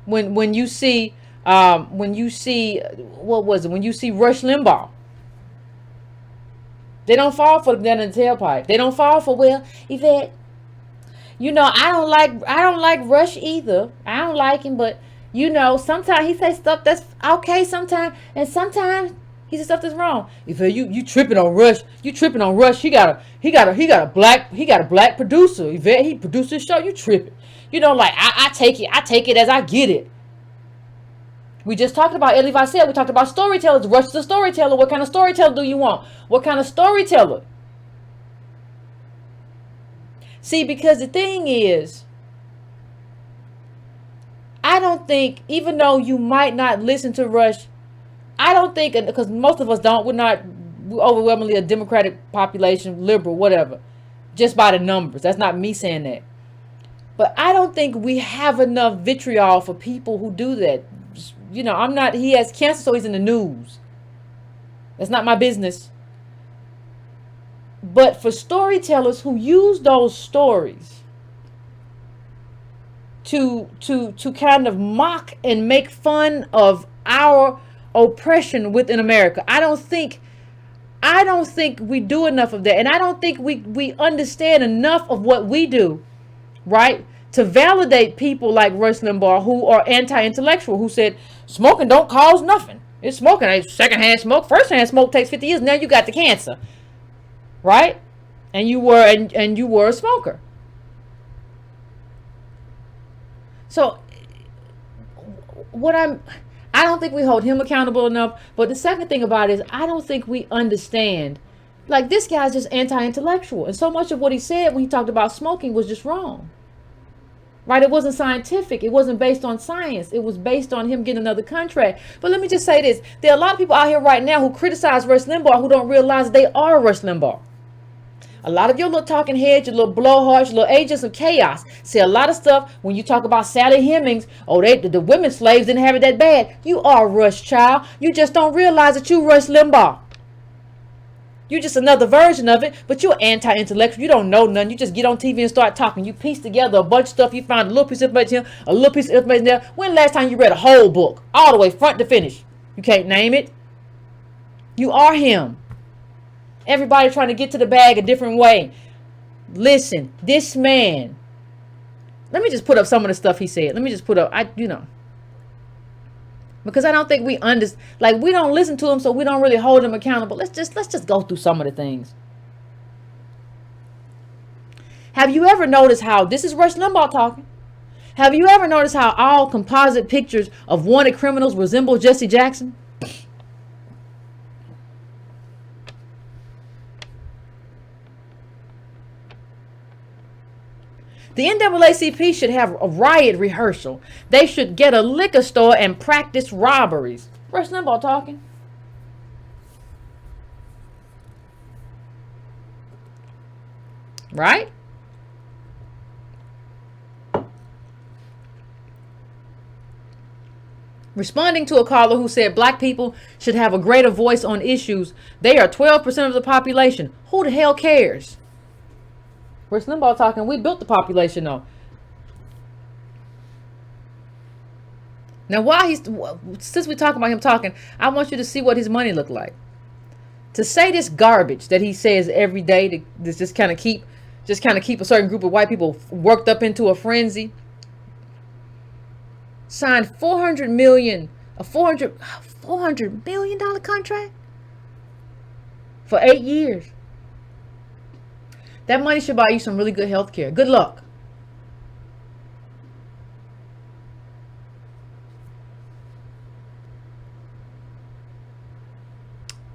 When you see Rush Limbaugh, they don't fall for the banana in the tailpipe. They don't fall for, well, Yvette, you know, I don't like Rush either. I don't like him, but you know, sometimes he says stuff that's okay sometimes, and sometimes he says stuff that's wrong. Yvette, you tripping on Rush. You tripping on Rush. He got a black producer. Yvette, he produced this show. You tripping. You know, like, I take it as I get it. We just talked about Elie Wiesel. We talked about storytellers. Rush the storyteller. What kind of storyteller do you want? What kind of storyteller? See, because the thing is, I don't think, even though you might not listen to Rush, I don't think, because most of us don't, we're overwhelmingly a Democratic population, liberal, whatever, just by the numbers. That's not me saying that. But I don't think we have enough vitriol for people who do that. You know, he has cancer, so he's in the news. That's not my business. But for storytellers who use those stories to kind of mock and make fun of our oppression within America, I don't think we do enough of that. And I don't think we understand enough of what we do, right, to validate people like Rush Limbaugh, who are anti-intellectual, who said smoking don't cause nothing. It's smoking. It's secondhand smoke. Firsthand smoke takes 50 years. Now you got the cancer, right? And you were a smoker. So I don't think we hold him accountable enough. But the second thing about it is, I don't think we understand. Like, this guy's just anti-intellectual, and so much of what he said when he talked about smoking was just wrong. Right? It wasn't scientific. It wasn't based on science. It was based on him getting another contract. But let me just say this. There are a lot of people out here right now who criticize Rush Limbaugh who don't realize they are Rush Limbaugh. A lot of your little talking heads, your little blowhards, your little agents of chaos say a lot of stuff when you talk about Sally Hemings. Oh, the women slaves didn't have it that bad. You are Rush, child. You just don't realize that you Rush Limbaugh. You're just another version of it, but you're anti-intellectual. You don't know nothing. You just get on TV and start talking. You piece together a bunch of stuff. You find a little piece of information here, a little piece of information there. When last time you read a whole book, all the way front to finish? You can't name it. You are him. Everybody trying to get to the bag a different way. Listen, this man. Let me just put up some of the stuff he said. Let me just put up, because I don't think we understand, like, we don't listen to him, so we don't really hold him accountable. Let's just go through some of the things. Have you ever noticed how, this is Rush Limbaugh talking, Have you ever noticed how all composite pictures of wanted criminals resemble Jesse Jackson? The NAACP should have a riot rehearsal. They should get a liquor store and practice robberies. Rush Limbaugh talking. Right? Responding to a caller who said black people should have a greater voice on issues. They are 12% of the population. Who the hell cares? Rush Limbaugh talking. We built the population though. Now, since we're talking about him talking, I want you to see what his money looked like. To say this garbage that he says every day to just kind of keep a certain group of white people worked up into a frenzy. Signed $400 million contract for 8 years. That money should buy you some really good health care. Good luck.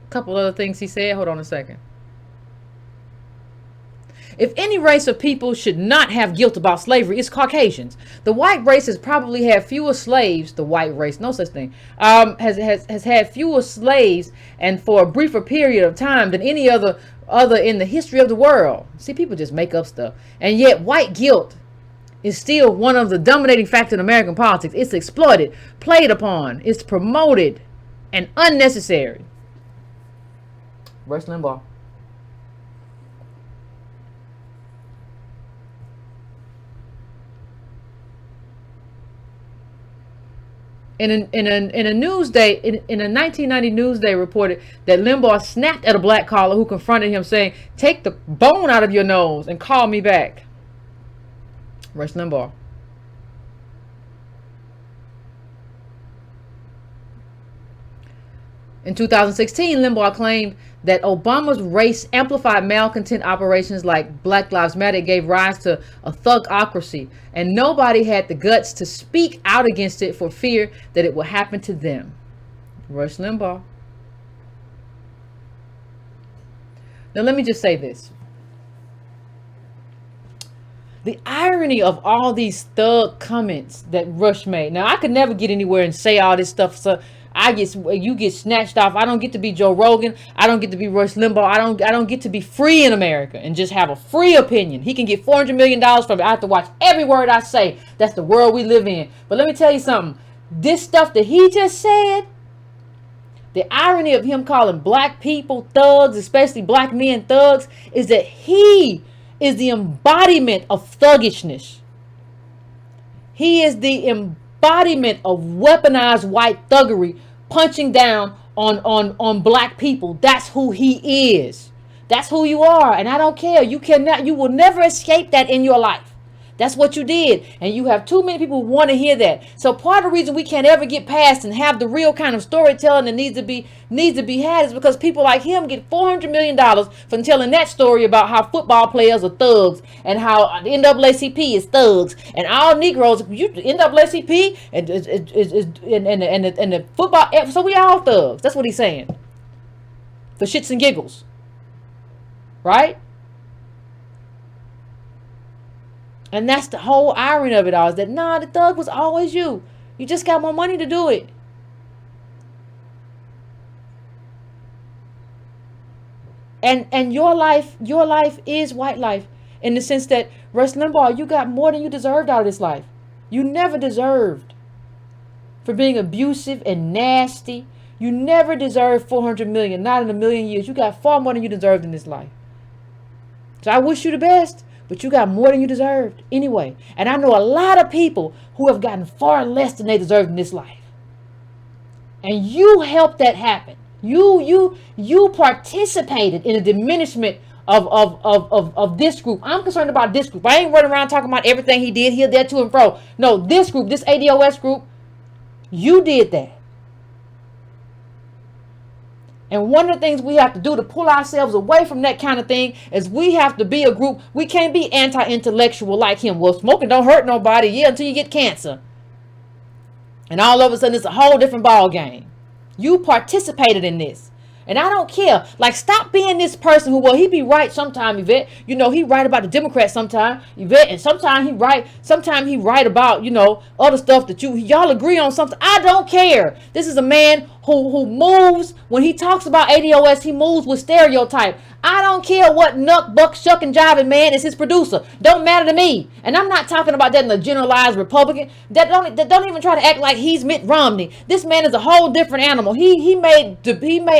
A couple other things he said. Hold on a second. If any race of people should not have guilt about slavery, it's Caucasians. The white race has probably had fewer slaves. The white race, no such thing, has had fewer slaves and for a briefer period of time than any other in the history of the world. See, people just make up stuff. And yet white guilt is still one of the dominating factors in American politics. It's exploited, played upon, it's promoted, and unnecessary. Rush Limbaugh. In a Newsday, in a 1990 Newsday reported that Limbaugh snapped at a black caller who confronted him saying, "Take the bone out of your nose and call me back." Rush Limbaugh. In 2016, Limbaugh claimed that Obama's race amplified malcontent operations like Black Lives Matter gave rise to a thugocracy, and nobody had the guts to speak out against it for fear that it would happen to them. Rush Limbaugh. Now let me just say this. The irony of all these thug comments that Rush made. Now, I could never get anywhere and say all this stuff, so you get snatched off. I don't get to be Joe Rogan. I don't get to be Rush Limbaugh. I don't get to be free in America and just have a free opinion. He can get $400 million from it. I have to watch every word I say. That's the world we live in. But let me tell you something. This stuff that he just said, the irony of him calling black people thugs, especially black men thugs, is that he is the embodiment of thuggishness. He is the embodiment of weaponized white thuggery, punching down on black people. That's who he is. That's who you are. And I don't care. You will never escape that in your life. That's what you did. And you have too many people who want to hear that. So part of the reason we can't ever get past and have the real kind of storytelling that needs to be had is because people like him get $400 million from telling that story about how football players are thugs and how the NAACP is thugs and all Negroes, NAACP and the football. So we all thugs. That's what he's saying. For shits and giggles. Right? And that's the whole irony of it all, is that the thug was always you. You just got more money to do it. And your life is white life, in the sense that, Rush Limbaugh, you got more than you deserved out of this life. You never deserved for being abusive and nasty. You never deserved $400 million, not in a million years. You got far more than you deserved in this life. So I wish you the best. But you got more than you deserved anyway. And I know a lot of people who have gotten far less than they deserved in this life. And you helped that happen. You participated in a diminishment of this group. I'm concerned about this group. I ain't running around talking about everything he did here, there, to and fro. No, this group, this ADOS group, you did that. And one of the things we have to do to pull ourselves away from that kind of thing is we have to be a group. We can't be anti-intellectual like him. Well, smoking don't hurt nobody. Yeah, until you get cancer. And all of a sudden, it's a whole different ball game. You participated in this. And I don't care. Like, stop being this person who, well, he be right sometime, Yvette. You know, he right about the Democrats sometime, Yvette. And sometimes he right about, you know, other stuff that y'all agree on something. I don't care. This is a man who moves, when he talks about ADOS, he moves with stereotype. I don't care what nuck, buck, shuck, and jiving man is his producer. Don't matter to me. And I'm not talking about that in a generalized Republican. That don't even try to act like he's Mitt Romney. This man is a whole different animal. He made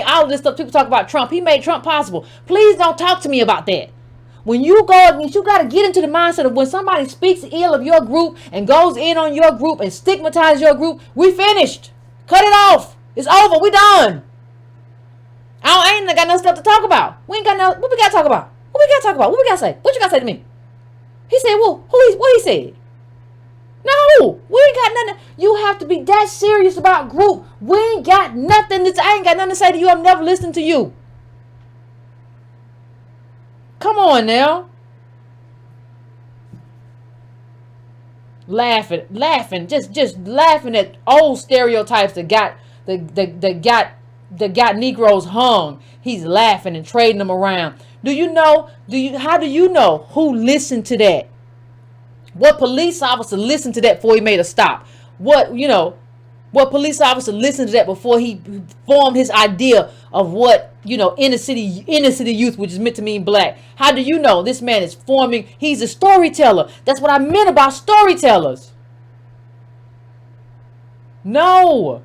all of this stuff. People talk about Trump. He made Trump possible. Please don't talk to me about that. When you got to get into the mindset of when somebody speaks ill of your group and goes in on your group and stigmatizes your group, we finished. Cut it off. It's over. We done. I ain't got no stuff to talk about. We ain't got no. What we got to talk about? What we got to talk about? What we got to say? What you got to say to me? He said, well, what he said? No, we ain't got nothing. You have to be that serious about group. We ain't got nothing. I ain't got nothing to say to you. I'm never listening to you. Come on now. Laughing, just laughing at old stereotypes that got Negroes hung. He's laughing and trading them around. How do you know who listened to that? What police officer listened to that before he made a stop? What police officer listened to that before he formed his idea of what, inner city youth, which is meant to mean black? How do you know this man is forming? He's a storyteller. That's what I meant about storytellers. No.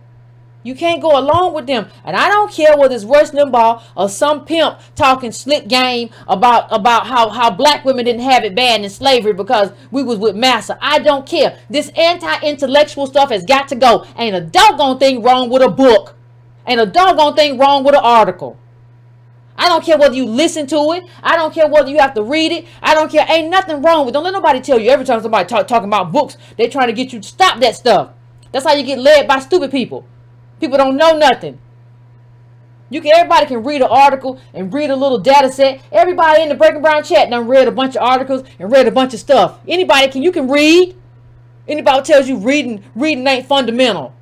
You can't go along with them. And I don't care whether it's Rush Limbaugh or some pimp talking slick game about how black women didn't have it bad in slavery because we was with massa. I don't care. This anti-intellectual stuff has got to go. Ain't a doggone thing wrong with a book. Ain't a doggone thing wrong with an article. I don't care whether you listen to it. I don't care whether you have to read it. I don't care. Ain't nothing wrong with it. Don't let nobody tell you every time somebody talking about books, they're trying to get you to stop that stuff. That's how you get led by stupid people. People don't know nothing. Everybody can read an article and read a little data set. Everybody in the Breaking Brown chat done read a bunch of articles and read a bunch of stuff. You can read. Anybody tells you reading ain't fundamental.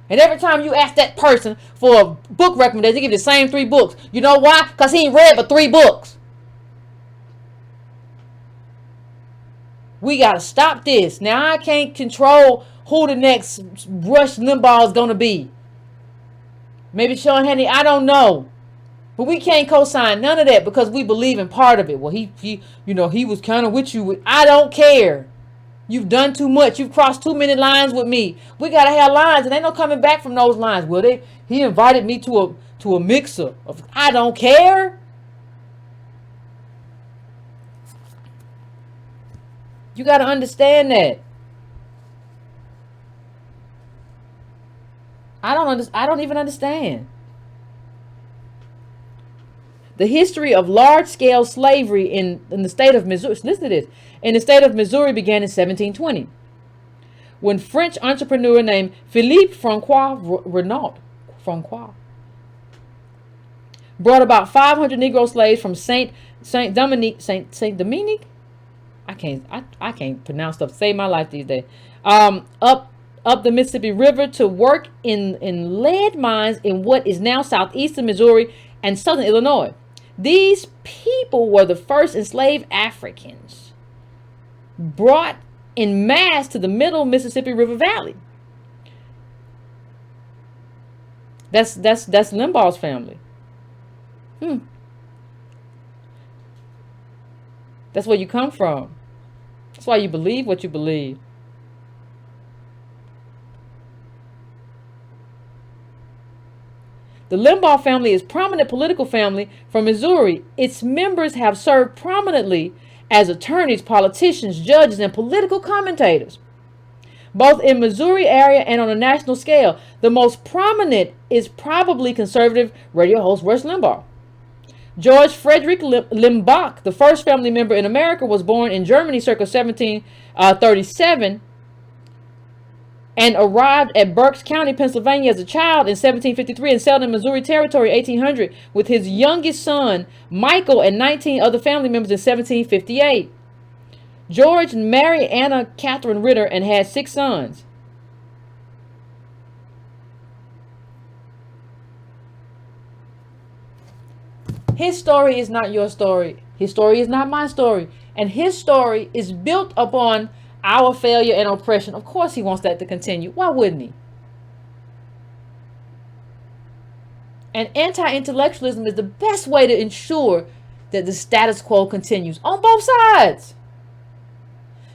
And every time you ask that person for a book recommendation, they give you the same 3 books. You know why? Because he ain't read but 3 books. We got to stop this. Now, I can't control who the next Rush Limbaugh is going to be. Maybe Sean Hannity, I don't know. But we can't co-sign none of that because we believe in part of it. Well, he was kind of with you. I don't care. You've done too much. You've crossed too many lines with me. We got to have lines, and ain't no coming back from those lines. Well, he invited me to a mixer. I don't care. You got to understand that. I don't even understand. The history of large-scale slavery in the state of Missouri. Listen to this. In the state of Missouri began in 1720, when French entrepreneur named Philippe Francois Renaud brought about 500 Negro slaves from Saint Dominique. I can't pronounce stuff. Save my life these days. Up the Mississippi River to work in lead mines in what is now southeastern Missouri and southern Illinois. These people were the first enslaved Africans brought in mass to the middle Mississippi River Valley. That's Limbaugh's family. That's where you come from. That's why you believe what you believe. The Limbaugh family is a prominent political family from Missouri. Its members have served prominently as attorneys, politicians, judges, and political commentators, both in Missouri area and on a national scale. The most prominent is probably conservative radio host Rush Limbaugh. George Frederick Limbaugh, the first family member in America, was born in Germany circa 1737. and arrived at Berks County, Pennsylvania as a child in 1753 and settled in Missouri Territory 1800 with his youngest son, Michael, and 19 other family members in 1758. George married Anna Catherine Ritter and had 6 sons. His story is not your story. His story is not my story. And his story is built upon our failure and oppression. Of course he wants that to continue. Why wouldn't he? And anti-intellectualism is the best way to ensure that the status quo continues on both sides.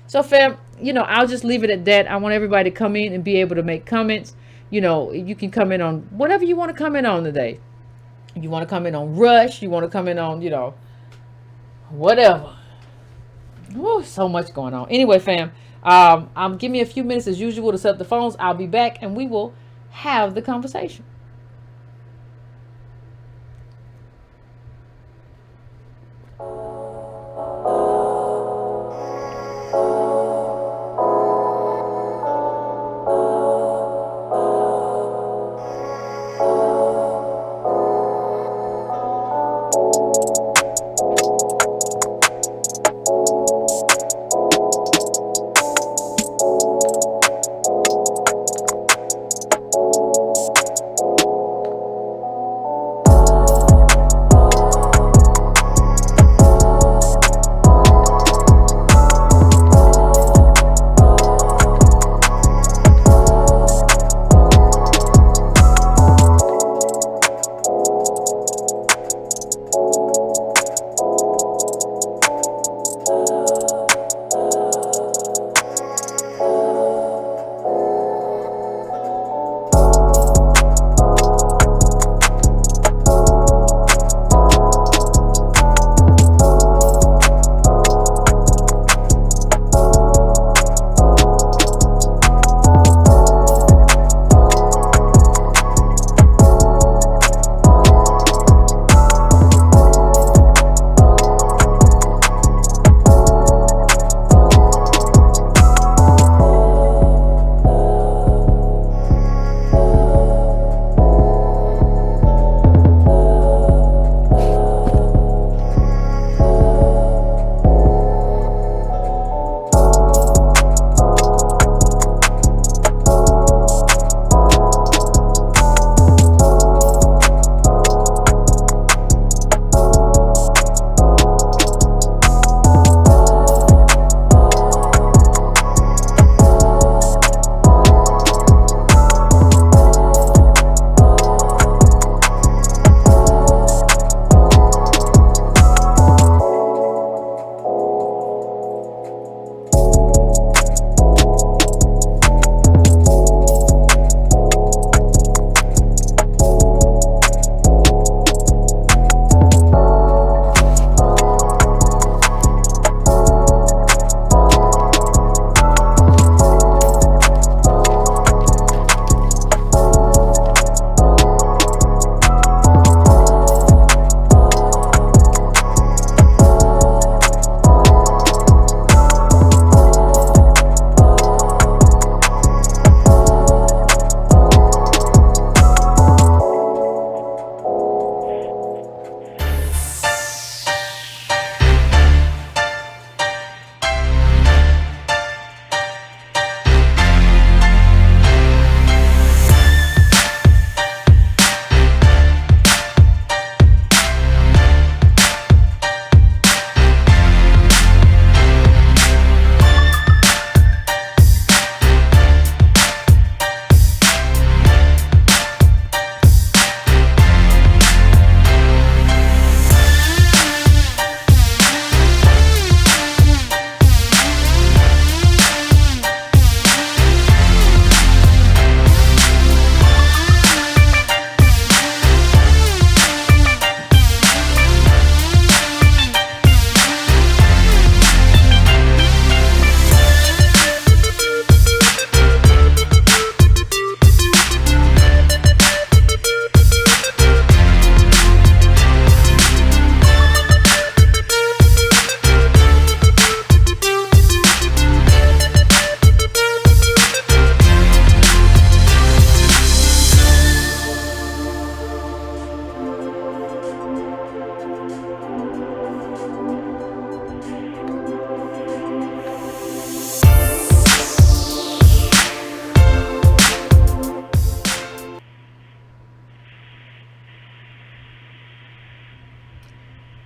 So fam, I'll just leave it at that. I want everybody to come in and be able to make comments. You can comment on whatever you want to comment on today. You want to comment on Rush. You want to comment on, whatever. Woo, so much going on. Anyway, fam, give me a few minutes as usual to set up the phones. I'll be back and we will have the conversation.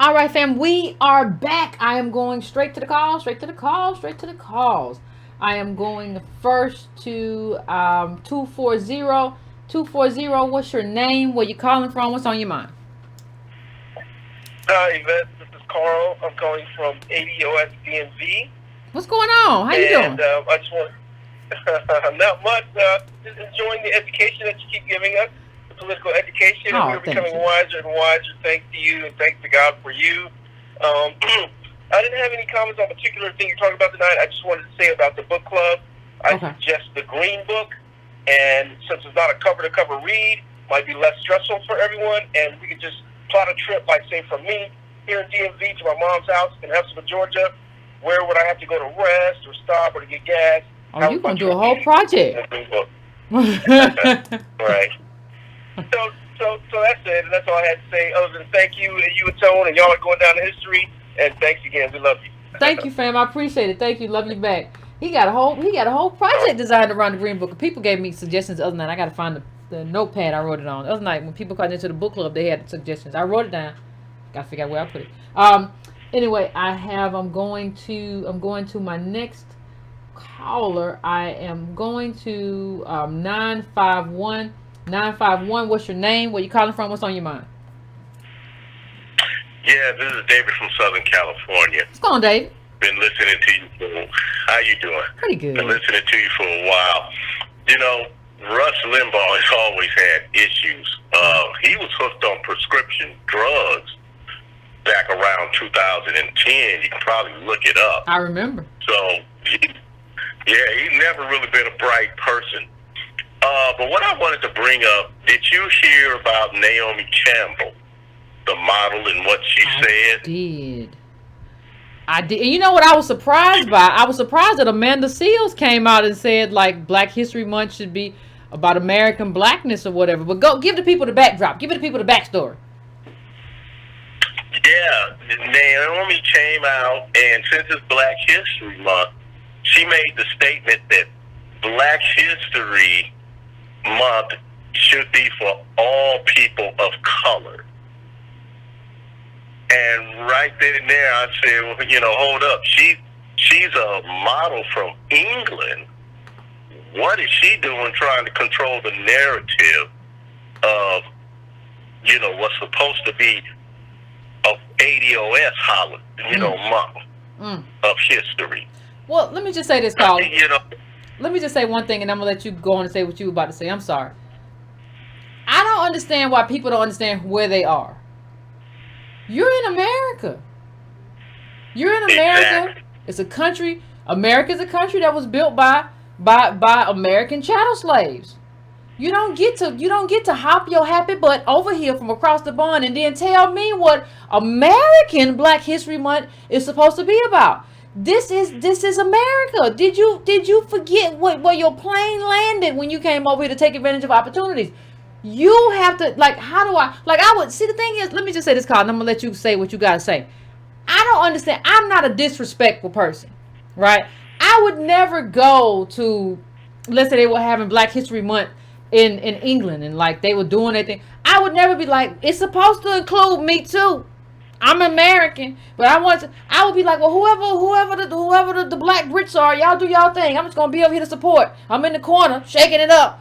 All right, fam, we are back. I am going straight to the calls, straight to the calls, straight to the calls. I am going first to 240. 240, what's your name? Where you calling from? What's on your mind? Hi, Yvette. This is Carl. I'm calling from ADOS DMV. What's going on? How you doing? And I just want, not much, just enjoying the education that you keep giving us, the political education, and we're becoming wiser and wiser thanks to you and thanks to God for you. I didn't have any comments on a particular thing you're talking about tonight. I just wanted to say about the book club. I suggest the Green Book, and since it's not a cover-to-cover read, might be less stressful for everyone, and we could just plot a trip, like say from me here in DMV to my mom's house in Huntsville, Georgia. Where would I have to go to rest or stop or to get gas? Oh, you gonna do a whole project? Right. So that's it, and that's all I had to say. Other than thank you, and you and Tone, and y'all are going down in history. And thanks again. We love you. Thank you, fam. I appreciate it. Thank you. Love you back. He got a whole project designed around the Green Book. People gave me suggestions the other night. I got to find the notepad I wrote it on. The other night when people got into the book club, they had suggestions. I wrote it down. Got to figure out where I put it. Anyway, I'm going to my next caller. I am going to 951. 951. What's your name? Where you calling from? What's on your mind? Yeah, this is David from Southern California. What's going on, David? Been listening to you. How you doing? Pretty good. Been listening to you for a while. You know, Rush Limbaugh has always had issues. He was hooked on prescription drugs back around 2010. You can probably look it up. I remember. So, he's never really been a bright person. But what I wanted to bring up, did you hear about Naomi Campbell, the model, and what she said? I did. And you know what I was surprised by? I was surprised that Amanda Seales came out and said, like, Black History Month should be about American blackness or whatever. But go give the people the backdrop. Give the people the backstory. Yeah, Naomi came out, and since it's Black History Month, she made the statement that Black History Month should be for all people of color. And right then and there, I said, well, you know, hold up. She's a model from England. What is she doing trying to control the narrative of, you know, what's supposed to be of ADOS holiday, month of history? Well, let me just say this, Carl. You know, let me just say one thing, and I'm going to let you go on and say what you were about to say. I'm sorry. I don't understand why people don't understand where they are. You're in America. You're in America. Exactly. It's a country. America is a country that was built by American chattel slaves. You don't get to hop your happy butt over here from across the pond and then tell me what American Black History Month is supposed to be about. This is America. Did you forget where your plane landed when you came over here to take advantage of opportunities? You have to, I would see. The thing is, let me just say this, Carl, and I'm gonna let you say what you gotta say. I don't understand. I'm not a disrespectful person, right? I would never go to, let's say they were having Black History Month in England and like they were doing their thing. I would never be like, it's supposed to include me too. I'm American, but I would be like, well, whoever the Black Brits are, y'all do y'all thing. I'm just gonna be over here to support. I'm in the corner shaking it up.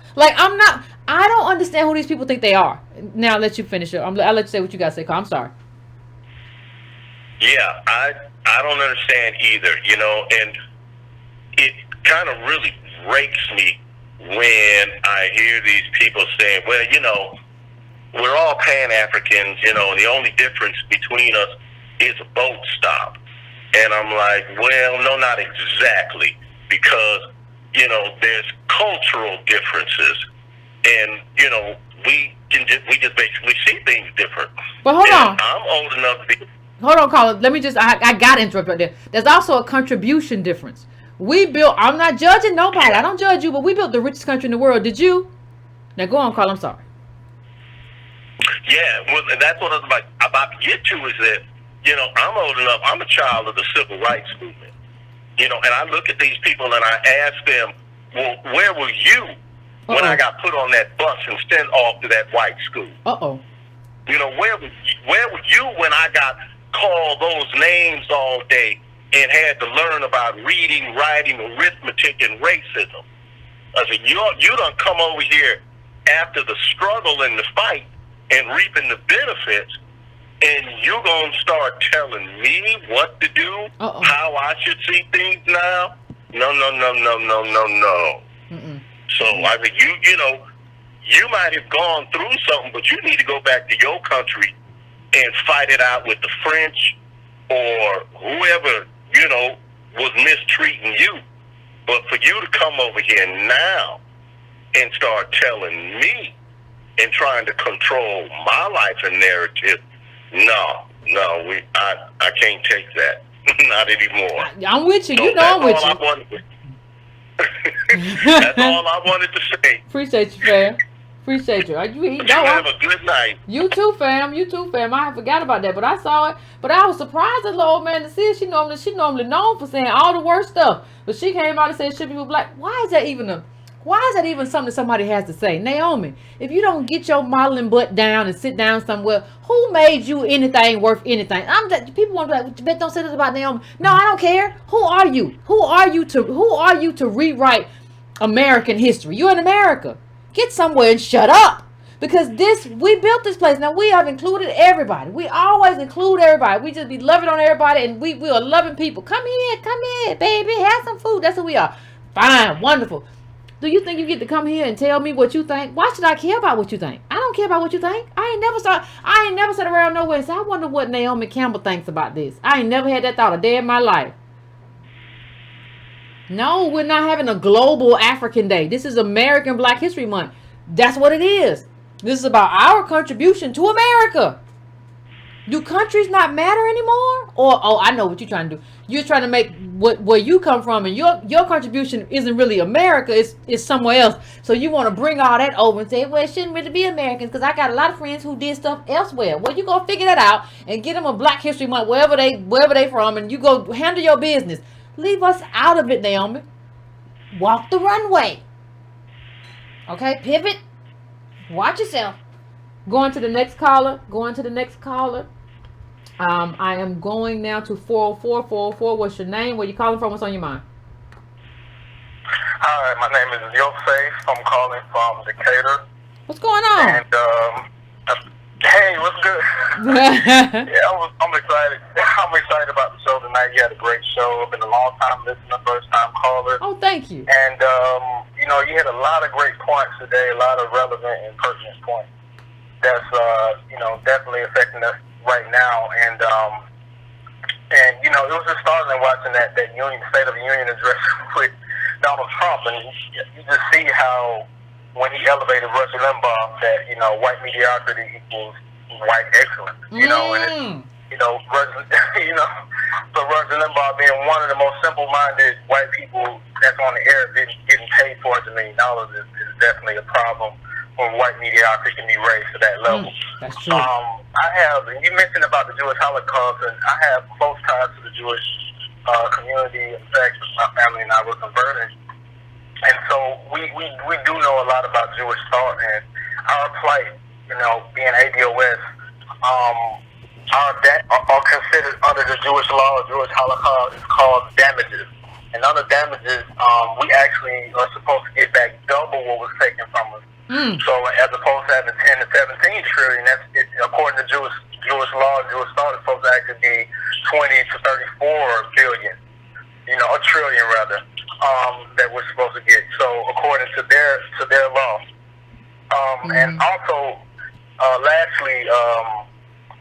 I don't understand who these people think they are. Now I'll let you finish it. I'll let you say what you gotta say, Carl. I'm sorry. Yeah, I don't understand either, and it kind of really rakes me when I hear these people saying, well, we're all Pan-Africans, and the only difference between us is a boat stop. And I'm like, well, no, not exactly, because, there's cultural differences, and, we just basically see things different. But hold on. I'm old enough to be... Hold on, Colin. Let me just, I got to interrupt right there. There's also a contribution difference. I'm not judging nobody. I don't judge you, but we built the richest country in the world. Did you? Now go on, Carl. I'm sorry. Yeah, well, that's what I was about to get to is that, I'm old enough. I'm a child of the civil rights movement. And I look at these people and I ask them, well, where were you when I got put on that bus and sent off to that white school? Uh-oh. Where were you when I got called those names all day and had to learn about reading, writing, arithmetic, and racism. I said, you done come over here after the struggle and the fight and reaping the benefits, and you're going to start telling me what to do, how I should see things now? No. Mm-mm. So I said, you might have gone through something, but you need to go back to your country and fight it out with the French or whoever, was mistreating you. But for you to come over here now and start telling me and trying to control my life and narrative, no, I can't take that. Not anymore. I'm with you. So I'm with you. That's all I wanted to say. Appreciate you, fam. Appreciate you. You have a good night. You too, fam. I forgot about that, but I saw it. But I was surprised at the old man to see it. She normally known for saying all the worst stuff, but she came out and said shit. People black. Why is that even something somebody has to say? Naomi, if you don't get your modeling butt down and sit down somewhere, who made you anything worth anything? People want to be like, don't say this about Naomi. No, I don't care. Who are you? Who are you to rewrite American history? You're in America. Get somewhere and shut up. Because we built this place. Now, we have included everybody. We always include everybody. We just be loving on everybody, and we are loving people. Come here, baby. Have some food. That's who we are. Fine. Wonderful. Do you think you get to come here and tell me what you think? Why should I care about what you think? I don't care about what you think. I ain't never sat around nowhere and said, I wonder what Naomi Campbell thinks about this. I ain't never had that thought a day in my life. No, we're not having a global African Day. This is American Black History Month. That's what it is. This is about our contribution to America. Do countries not matter anymore? Or, I know what you're trying to do. You're trying to make where you come from, and your contribution isn't really America. It's somewhere else. So you want to bring all that over and say, well, it shouldn't really be Americans because I got a lot of friends who did stuff elsewhere. Well, you go figure that out and get them a Black History Month wherever they from, and you go handle your business. Leave us out of it, Naomi. Walk the runway. Okay, pivot. Watch yourself. Going to the next caller. I am going now to 404. What's your name? Where you calling from? What's on your mind? Hi, my name is Yvette. I'm calling from Decatur. What's going on? And hey, what's good? I'm excited. I'm excited about the show tonight. You had a great show. I've been a long time listener, first time caller. Oh, thank you. And you had a lot of great points today, a lot of relevant and pertinent points. That's definitely affecting us right now. And it was just startling watching that State of the Union address with Donald Trump, and you just see how when he elevated Rush Limbaugh that white mediocrity equals white excellence. So Rush Limbaugh being one of the most simple-minded white people that's on the air, getting paid $400 million is definitely a problem when white mediocrity can be raised to that level. That's true. And you mentioned about the Jewish Holocaust, and I have close ties to the Jewish community. In fact, my family and I were converted. And so we do know a lot about Jewish thought and our plight, being ADOS, are considered under the Jewish law or Jewish Holocaust is called damages. And under damages, we actually are supposed to get back double what was taken from us. So as opposed to having 10 to 17 trillion, according to Jewish law, Jewish thought, it's supposed to actually be 20 to 34 billion, a trillion rather, that we're supposed to get. So according to their law. And also, lastly,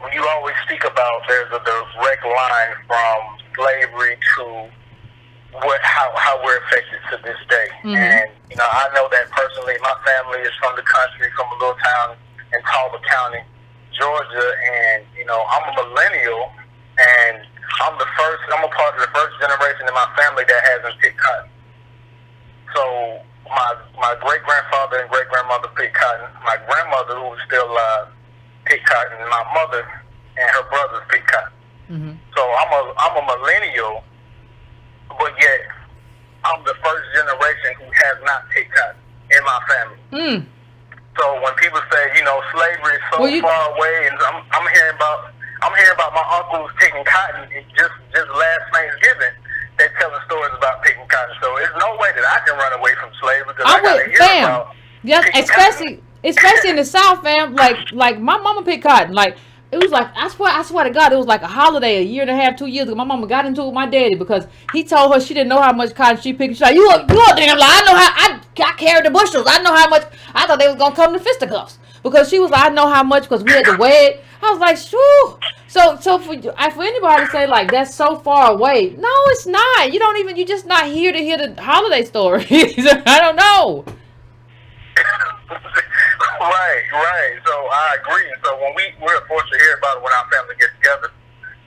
when you always speak about there's a direct line from slavery to how we're affected to this day. And I know that personally. My family is from the country, from a little town in Talbot County, Georgia, and I'm a millennial, and I'm a part of the first generation in my family that hasn't picked cotton. So my great grandfather and great grandmother picked cotton. My grandmother, who was still alive, picked cotton, and my mother and her brothers picked cotton. So I'm a millennial, but yet I'm the first generation who has not picked cotton in my family. So when people say, slavery is so far away, and I'm hearing about my our uncles picking cotton. Just last Thanksgiving, they're telling stories about picking cotton. So there's no way that I can run away from slavery because I gotta hear about. Yeah, especially in the South, fam. Like my mama picked cotton. Like it was like I swear to God, it was like a holiday, a year and a half, 2 years ago. My mama got into it with my daddy because he told her she didn't know how much cotton she picked. She's like, you a damn lie. I know how I carried the bushels. I know how much. I thought they was gonna come to fisticuffs because she was like, I know how much because we had to weigh it. I was like, shoo. So for anybody to say like that's so far away, no, it's not. You're just not here to hear the holiday stories. I don't know. Right. So I agree. So when we're forced to hear about it when our family gets together,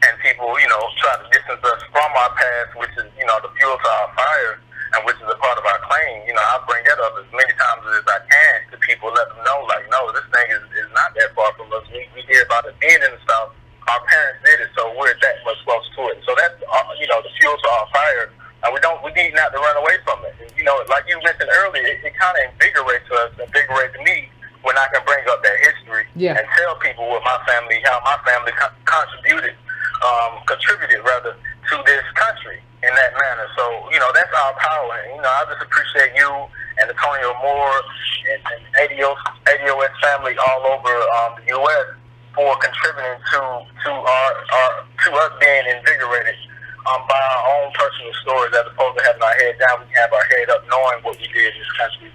and people, try to distance us from our past, which is, the fuel to our fire, and which is a part of our claim. I bring that up as many times as I can to people, let them know, like, no, this thing is not that far from us. We hear about it being in the South. Our parents did it, so we're that much close to it. So that's, the fuel to our fire. And we need not to run away from it. And, like you mentioned earlier, it kind of invigorates me when I can bring up that history and tell people what how my family contributed to this country in that manner. So, that's our power. And, I just appreciate you and Antonio Moore and ADOS family all over the U.S. for contributing to us being invigorated by our own personal stories, as opposed to having our head down. We can have our head up knowing what we did in this country.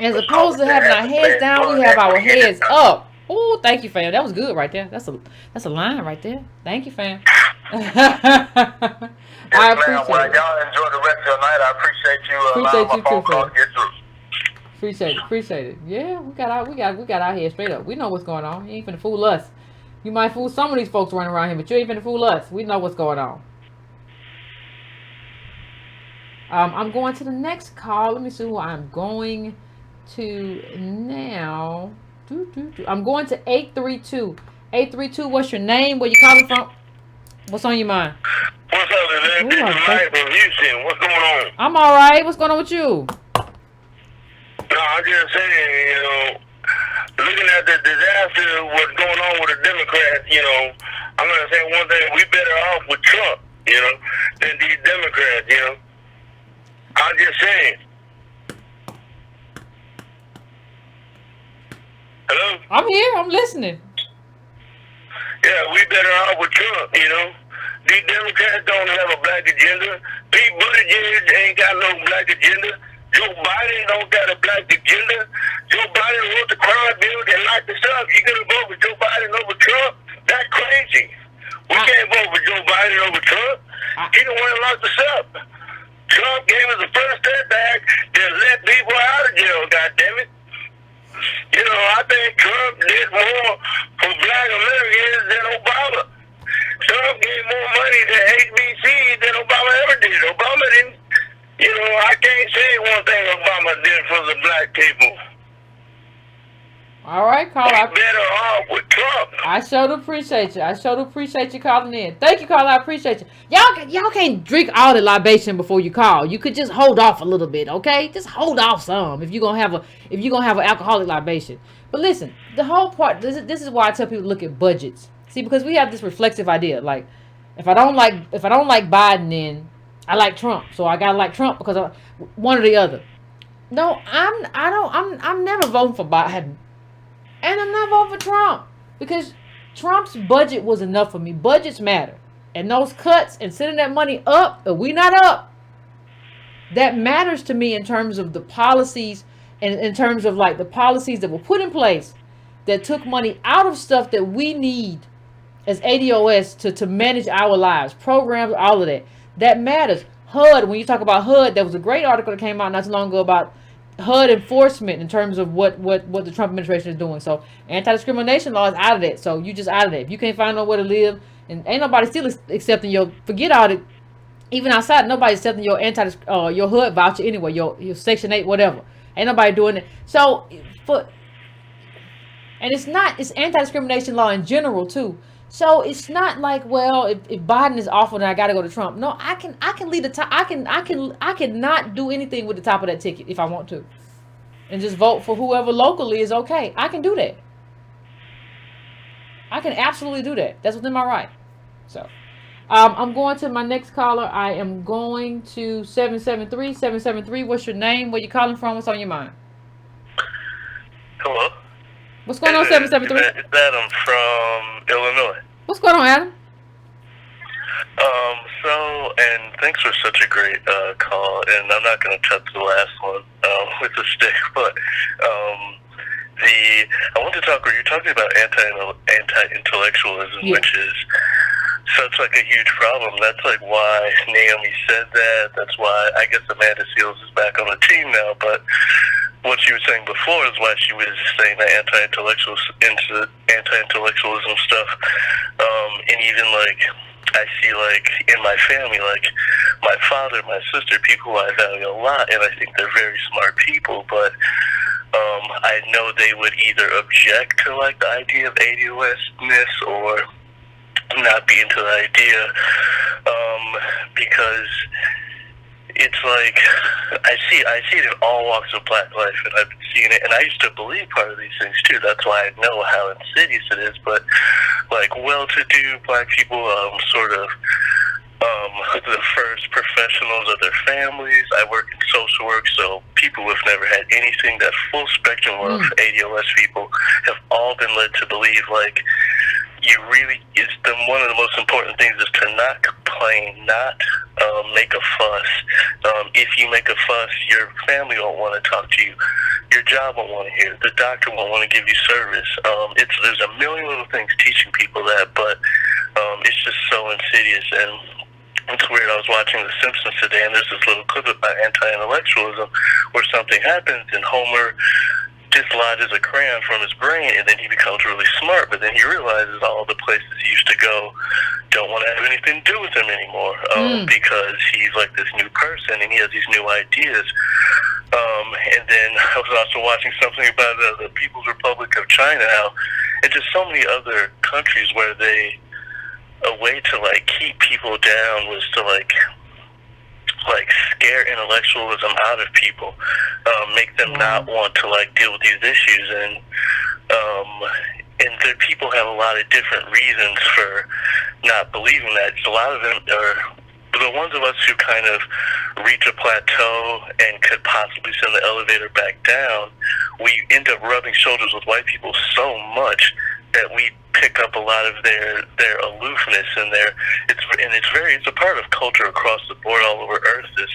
As opposed to having our heads down, we have our heads up. Oh, thank you, fam. That was good right there. That's a line right there. Thank you, fam. I appreciate it. Well, y'all enjoy the rest of your night. I appreciate you allowing my phone call to get through. Appreciate it. Yeah, we got our heads straight up. We know what's going on. You ain't finna fool us. You might fool some of these folks running around here, but you ain't finna fool us. We know what's going on. I'm going to the next call. Let me see who I'm going to now. I'm going to 832. 832, what's your name? Where you calling from? What's on your mind? What's up, Yvette? This is Mike from Houston. What's going on? I'm all right. What's going on with you? No, I'm just saying, looking at the disaster, what's going on with the Democrats, I'm going to say one thing. We better off with Trump, than these Democrats, I'm just saying. Hello? I'm here. I'm listening. Yeah, we better off with Trump, These Democrats don't have a black agenda. Pete Buttigieg ain't got no black agenda. Joe Biden don't got a black agenda. Joe Biden wrote the crime bill that locked us up. You gonna vote for Joe Biden over Trump? That's crazy. We can't vote for Joe Biden over Trump. He the one that locked us up. Trump gave us the first step back to let people out of jail, goddammit. I think Trump did more for black Americans than Obama. Trump gave more money to HBC than Obama ever did. Obama didn't, I can't say one thing Obama did for the black people. All right, Carl. We're better off with Trump. I sure do appreciate you. I sure do appreciate you calling in. Thank you, Carl. I appreciate you. Y'all can't drink all the libation before you call. You could just hold off a little bit, okay? Just hold off some if you're gonna have an alcoholic libation. But listen, the whole part. This is why I tell people to look at budgets. See, because we have this reflexive idea, like if I don't like Biden, then I like Trump. So I gotta like Trump because one or the other. No, I'm never voting for Biden. And I'm not voting for Trump because Trump's budget was enough for me. Budgets matter. And those cuts and sending that money up, if we not up, that matters to me in terms of the policies and in terms of like the policies that were put in place that took money out of stuff that we need as ADOS to manage our lives, programs, all of that. That matters. HUD, when you talk about HUD, there was a great article that came out not too long ago about HUD enforcement in terms of what the Trump administration is doing. So anti-discrimination law is out of that. So you just out of that. If you can't find nowhere to live, and ain't nobody still accepting your, forget all it, even outside, nobody's accepting your your HUD voucher anyway, your Section 8, whatever. Ain't nobody doing it. So and it's anti-discrimination law in general too. So it's not like, well, if Biden is awful, then I got to go to Trump. No, I can lead the top. I can not do anything with the top of that ticket if I want to, and just vote for whoever locally is okay. I can do that. I can absolutely do that. That's within my right. So, I'm going to my next caller. I am going to 773. 773, what's your name? Where you calling from? What's on your mind? Hello. What's going on, 773? It's Adam from Illinois. What's going on, Adam? And thanks for such a great call. And I'm not going to touch the last one with a stick, but I want to talk. You're talking about anti-intellectualism, which is such like a huge problem. That's like why Naomi said that. That's why I guess Amanda Seals is back on the team now. But what she was saying before is why she was saying that anti-intellectualism stuff. And even like I see like in my family, like my father, my sister, people who I value a lot, and I think they're very smart people, but I know they would either object to like the idea of ADOS-ness or not be into the idea, because it's like I see it in all walks of Black life, and I've been seeing it, and I used to believe part of these things too. That's why I know how insidious it is. But like well-to-do Black people, sort of the first professionals of their families. I work in social work, so people who have never had anything, that full spectrum of ADOS people, have all been led to believe like one of the most important things is to not complain, not make a fuss. If you make a fuss, your family won't want to talk to you. Your job won't want to hear it. The doctor won't want to give you service. There's a million little things teaching people that, but it's just so insidious. And it's weird. I was watching The Simpsons today, and there's this little clip about anti-intellectualism where something happens, and Homer dislodges a crayon from his brain, and then he becomes really smart, but then he realizes all the places he used to go don't want to have anything to do with him anymore, because he's like this new person, and he has these new ideas. And then I was also watching something about the People's Republic of China, how it's just so many other countries where a way to like keep people down was to like scare intellectualism out of people, make them not want to like deal with these issues, and the people have a lot of different reasons for not believing that. A lot of them are the ones of us who kind of reach a plateau and could possibly send the elevator back down. We end up rubbing shoulders with white people so much that we pick up a lot of their aloofness and it's a part of culture across the board all over Earth. This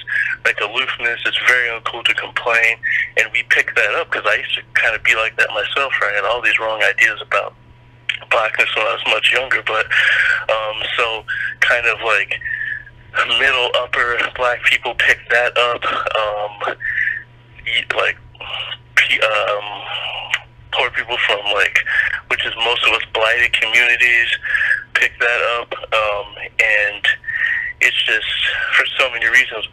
like aloofness. It's very uncool to complain, and we pick that up because I used to kind of be like that myself. Where I had all these wrong ideas about Blackness when I was much younger, but so kind of like middle upper Black people pick that up. Poor people from which is most of us blighted communities, pick that up, and it's just for so many reasons.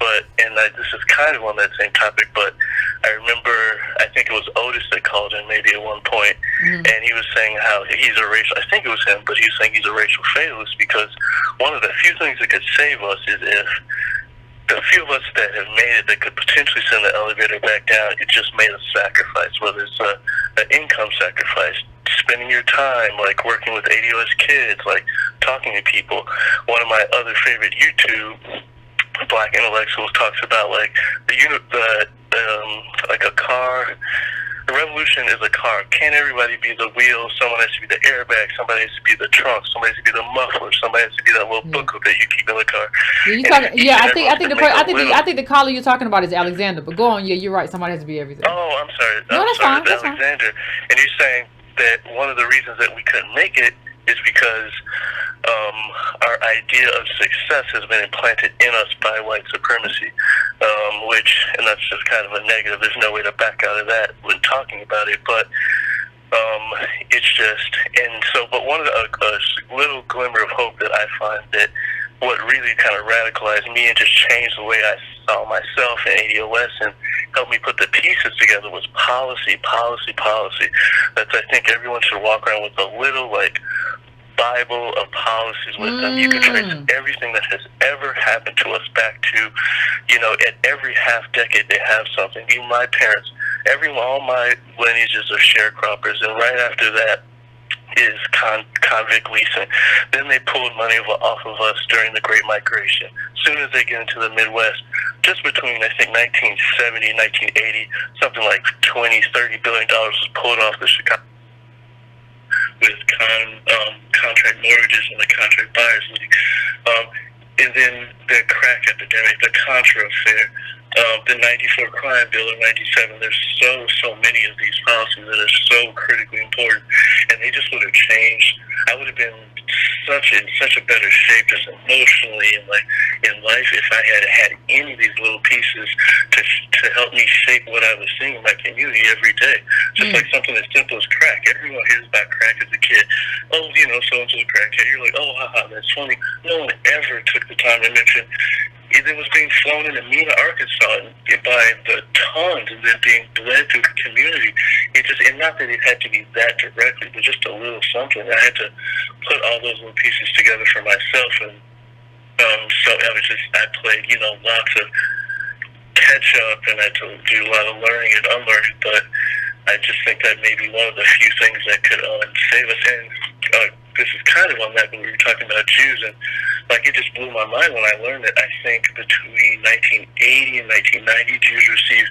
This is kind of on that same topic, but I remember, I think it was Otis that called in maybe at one point, and he was saying how he's a racial, I think it was him, but he was saying he's a racial fatalist because one of the few things that could save us is if the few of us that have made it that could potentially send the elevator back down, it just made a sacrifice, whether it's an income sacrifice, spending your time working with ADOS kids, talking to people. One of my other favorite YouTube Black intellectuals talks about a car. The revolution is a car. Can't everybody be the wheel? Someone has to be the airbag. Somebody has to be the trunk. Somebody has to be the muffler. Somebody has to be that little booklet that you keep in the car. I think the caller you're talking about is Alexander. But go on. Yeah, you're right. Somebody has to be everything. Oh, I'm sorry. That's fine. Alexander. And you're saying that one of the reasons that we couldn't make it is because our idea of success has been implanted in us by white supremacy, and that's just kind of a negative. There's no way to back out of that when talking about it, but it's just, but one of a little glimmer of hope that I find that what really kind of radicalized me and just changed the way I saw myself in ADOS and helped me put the pieces together was policy. That's, I think everyone should walk around with a little Bible of policies with them. You can trace everything that has ever happened to us back to, at every half decade they have something. Even my parents, all my lineages are sharecroppers, and right after that, is convict leasing. Then they pulled money off of us during the Great Migration. As soon as they get into the Midwest, just between, I think, 1970 and 1980, something like $20-30 billion was pulled off the Chicago with contract mortgages and the contract buyers league. And then the crack epidemic, the Contra affair, the 94 crime bill in 97. There's so many of these policies that are so critically important, and they just would have changed. I would have been in such a better shape just emotionally and like in life if I had any of these little pieces to help me shape what I was seeing in my community every day. Just like something as simple as crack. Everyone hears about crack as a kid. Oh, so-and-so's a crackhead. You're like, oh, haha, that's funny. No one ever took the time to mention it was being flown into Mena, Arkansas by the tons and then being bled through the community. And not that it had to be that directly, but just a little something. I had to put all those little pieces together for myself. And so I played, lots of catch up, and I had to do a lot of learning and unlearning, but I just think that may be one of the few things that could save us. And this is kind of on that, but we were talking about Jews, and it just blew my mind when I learned that I think between 1980 and 1990, Jews received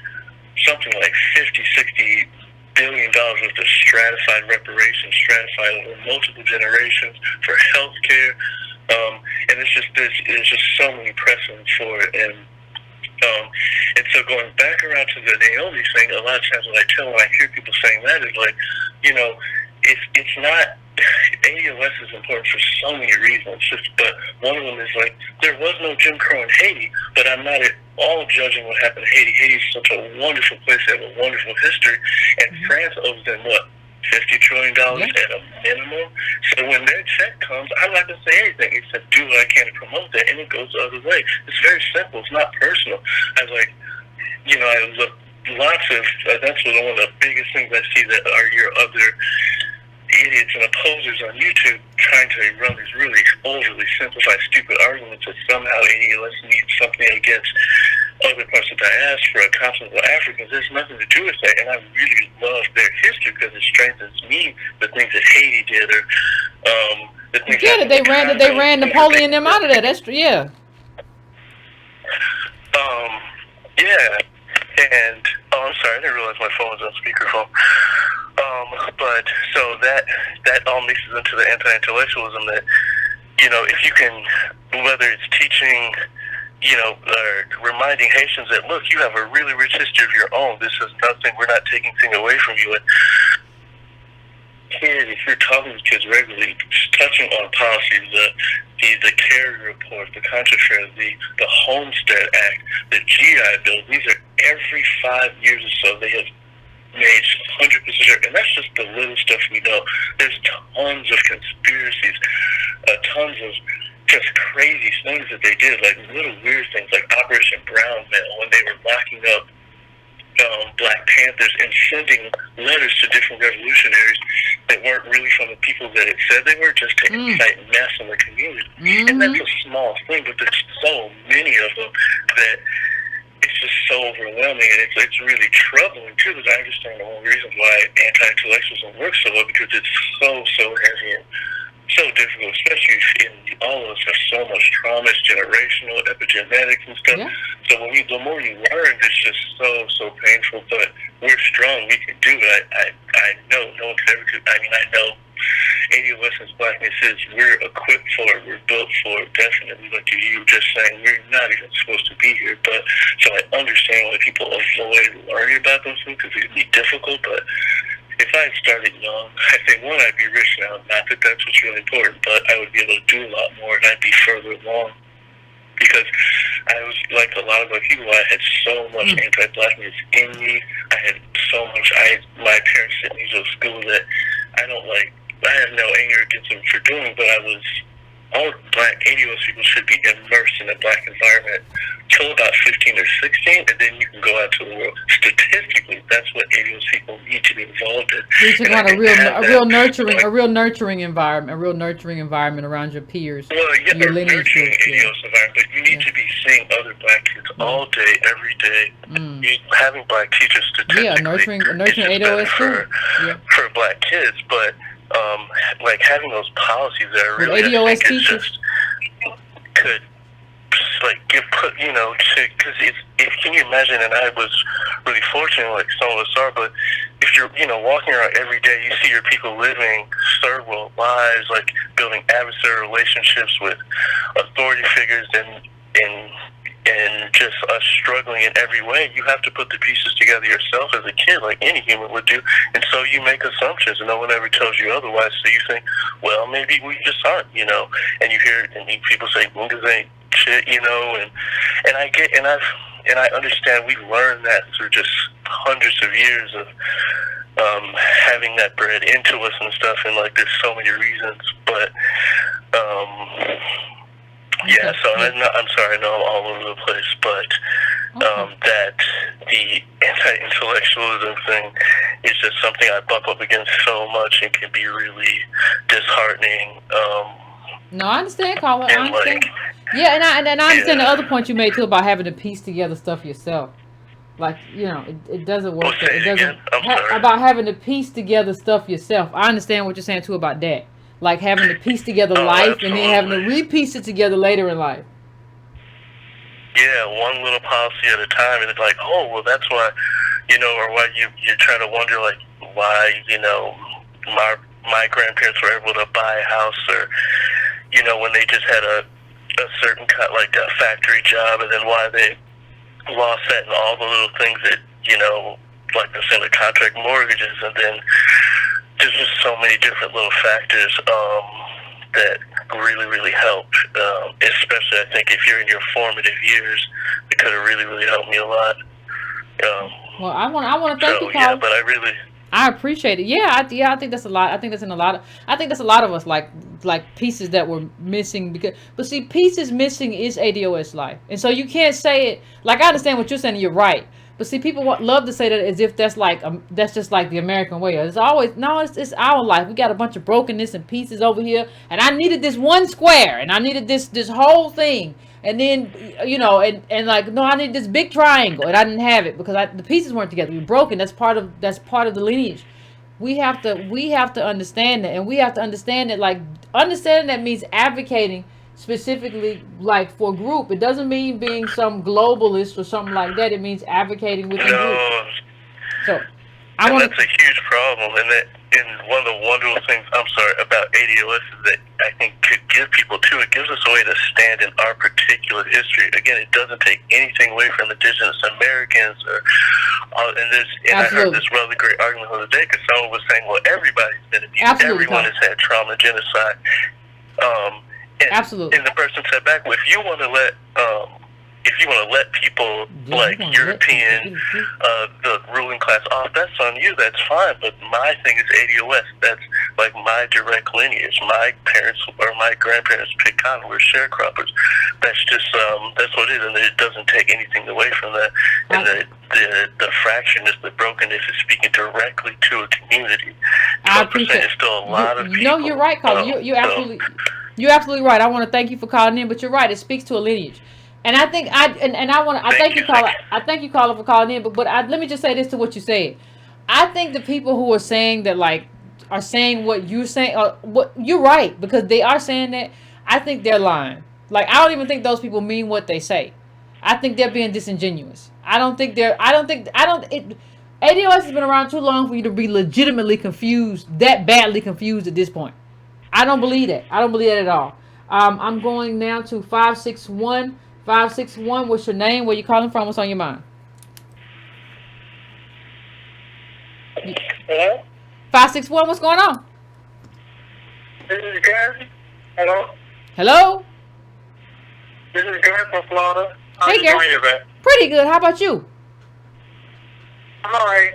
something like $50-60 billion worth of stratified reparations, stratified over multiple generations for health care. And there's just so many precedents for it. And so going back around to the Naomi thing, a lot of times when I hear people saying that, is like, it's not. ADOS is important for so many reasons, but one of them is like, there was no Jim Crow in Haiti, but I'm not at all judging what happened in Haiti. Haiti is such a wonderful place, they have a wonderful history, and France owes them, $50 trillion at a minimum? So when their check comes, I'm not going to say anything except do what I can to promote that, and it goes the other way. It's very simple. It's not personal. I look lots of, that's one of the biggest things I see that are your other idiots and opposers on YouTube trying to run these really overly simplified, stupid arguments that somehow ADOS needs something against other parts of the diaspora, continental Africans. There's nothing to do with that, and I really love their history because it strengthens me, the things that Haiti did, or the things that they ran Napoleon and them out of there. That's true, yeah. And I'm sorry, I didn't realize my phone was on speakerphone. But so that all mixes into the anti-intellectualism that, if you can, whether it's teaching, or reminding Haitians that, look, you have a really rich history of your own. This is nothing, we're not taking things away from you. And kids, if you're talking to kids regularly, touching on policies, the Kerry Report, the Contrafare, the Homestead Act, the GI Bill, these are every 5 years or so they have made 100% sure, and that's just the little stuff we know. There's tons of conspiracies, tons of just crazy things that they did, like little weird things like Operation Brown Mail, when they were locking up Black Panthers and sending letters to different revolutionaries that weren't really from the people that it said they were, just to incite mess in the community. And that's a small thing, but there's so many of them that it's just so overwhelming, and it's really troubling too, because I understand the one reason why anti-intellectualism works so well, because it's so heavy and so difficult, especially in all of us have so much trauma, it's generational, epigenetics and stuff. Yeah. So the more you learn, it's just so painful, but we're strong, we can do it. I know no one could ever do. I know ADOS's blackness is, we're equipped for it, we're built for it, definitely. Like you just saying, we're not even supposed to be here. But so I understand why people avoid learning about those things, because it can be difficult. But if I had started young, I think, one, I'd be rich now. Not that that's what's really important, but I would be able to do a lot more, and I'd be further along. Because I was like a lot of other people, I had so much anti-blackness in me. I had so much. My parents sent me to a school that I have no anger against them for doing, but all Black ADOS people should be immersed in a Black environment till about 15 or 16, and then you can go out to the world. Statistically, that's what ADOS people need to be involved in. You should want a real nurturing environment around your peers. Well, yeah, your nurturing ADOS environment, but you need to be seeing other Black kids all day, every day. Having Black teachers statistically, nurturing ADOS for Black kids, but like having those policies that are really, ADOS I think it's teachers just could like get put, you know, to, because if can you imagine, and I was really fortunate, like some of us are, but if you're, you know, walking around every day, you see your people living third world lives, like building adversarial relationships with authority figures, and just us struggling in every way. You have to put the pieces together yourself as a kid, like any human would do, and so you make assumptions, and no one ever tells you otherwise. So you think, well, maybe we just aren't, you know. And you hear people say, niggas ain't shit, you know. And I get, and I understand. We've learned that through just hundreds of years of having that bred into us and stuff. And like, there's so many reasons, but. Yeah, so I'm sorry, I know I'm all over the place, but that the anti-intellectualism thing is just something I bump up against so much and can be really disheartening. No, I understand, Colin. I understand. Yeah, and I understand the other point you made too about having to piece together stuff yourself. Like, you know, it doesn't work. It doesn't about having to piece together stuff yourself. I understand what you're saying too about that. Like having to piece together life and then having to re-piece it together later in life. Yeah, one little policy at a time, and it's like, oh, well, that's why, you know, or why you try to wonder, like, why, you know, my grandparents were able to buy a house, or, you know, when they just had a certain kind, like a factory job, and then why they lost that, and all the little things that, you know, like the contract mortgages, and then there's just so many different little factors that really, really helped. Especially, I think, if you're in your formative years, it could have really, really helped me a lot. Well, I want to thank you, Carl. Yeah, but I appreciate it. Yeah, I think that's a lot. I think that's a lot of us, like pieces that were missing but see, pieces missing is ADOS life, and so you can't say it. Like, I understand what you're saying. You're right. But see, people love to say that as if that's like that's just like the American way. It's always it's our life. We got a bunch of brokenness and pieces over here, and I needed this one square, and I needed this whole thing, and then, you know, and like, no, I need this big triangle, and I didn't have it because the pieces weren't together. We were broken. That's part of the lineage. We have to understand that, and we have to understand that, like, understanding that means advocating specifically, like, for a group. It doesn't mean being some globalist or something like that. It means advocating within groups. So that's a huge problem, and one of the wonderful things about ADOS is that I think could give people too. It gives us a way to stand in our particular history. Again, it doesn't take anything away from Indigenous Americans I heard this really great argument the other day, because someone was saying, well, everybody's been abused. Everyone has had trauma, genocide. Absolutely. And the person said back, well, if you want to let people like European, the ruling class off, that's on you. That's fine. But my thing is ADOS. That's like my direct lineage. My parents or my grandparents picked cotton. We're sharecroppers. That's just that's what it is, and it doesn't take anything away from that. And the fractiousness, the brokenness is speaking directly to a community. I appreciate it. Still a lot of people. No, you're right, Colin. You're absolutely right. I want to thank you for calling in, but you're right. It speaks to a lineage, and I think I thank you, Colin. I thank you, Colin, for calling in. But let me just say this to what you said. I think the people who are saying that, like, are saying what you're saying, what you're right, because they are saying that. I think they're lying. Like, I don't even think those people mean what they say. I think they're being disingenuous. ADOS has been around too long for you to be legitimately confused, that badly confused at this point. I don't believe that. I don't believe that at all. I'm going now to 561. 561, what's your name? Where you calling from? What's on your mind? Hello? 561, what's going on? This is Gary. Hello? Hello? This is Gary from Florida. Hey, Gary. Pretty good. How about you? I'm all right.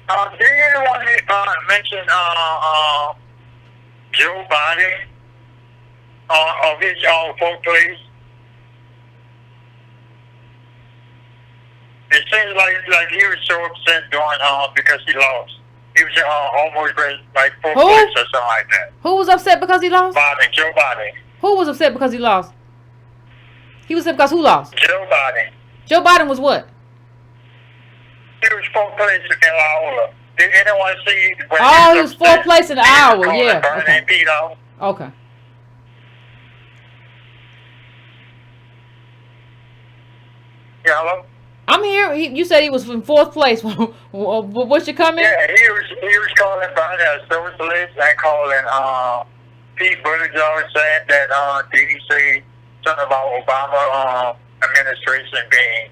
Do you want to mention Joe Biden of his folk place? It seems like he was so upset because he lost. He was almost like fourth place or something like that. Who was upset because he lost? Joe Biden. Who was upset because he lost? He was upset because who lost? Joe Biden. Joe Biden was what? He was fourth place in Iowa. Did anyone see? Oh, it was 4th place in Iowa. Yeah. Okay. Okay. Yeah, hello? I'm here. You said he was in 4th place. What's your comment? Yeah, he was calling about socialists and calling Pete Buttigieg saying that did he say something about Obama administration being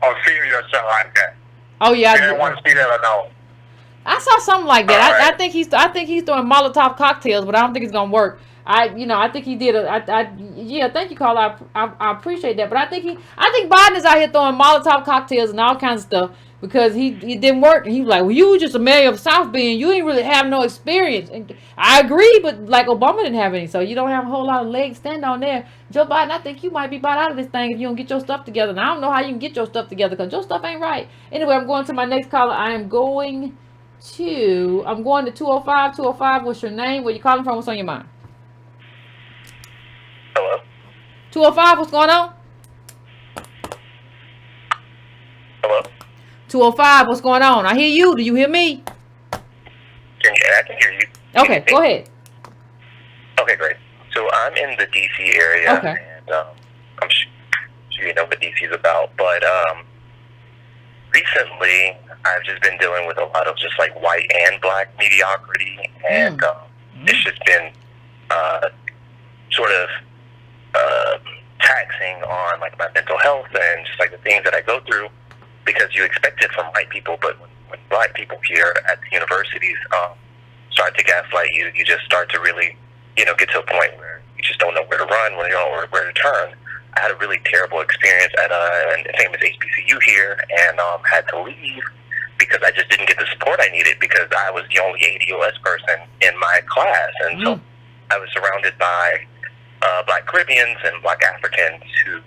inferior or something like that. Oh yeah. I didn't want to see that or no. I saw something like that. Right. I think he's throwing Molotov cocktails, but I don't think it's gonna work. I think he did. Thank you, Carl. I appreciate that, but I think Biden is out here throwing Molotov cocktails and all kinds of stuff because he didn't work. And he was like, well, you were just a mayor of South Bend. You ain't really have no experience. And I agree, but like Obama didn't have any, so you don't have a whole lot of legs stand on there. Joe Biden, I think you might be bought out of this thing if you don't get your stuff together. And I don't know how you can get your stuff together because your stuff ain't right. Anyway, I'm going to my next caller. I'm going to 205. 205. What's your name? Where you calling from? What's on your mind? Hello. 205. What's going on? Hello. 205. What's going on? I hear you. Do you hear me? I can hear you. Okay, go ahead. Okay, great. So I'm in the DC area, okay. And I'm sure you know what DC is about. But recently, I've just been dealing with a lot of just like white and black mediocrity, and it's just been sort of taxing on like my mental health and just like the things that I go through, because you expect it from white people, but when black people here at the universities start to gaslight you, you just start to really, get to a point where you just don't know where to run, where to turn. I had a really terrible experience at a famous HBCU here, and had to leave because I just didn't get the support I needed because I was the only ADOS person in my class, and so I was surrounded by Black Caribbeans and Black Africans who,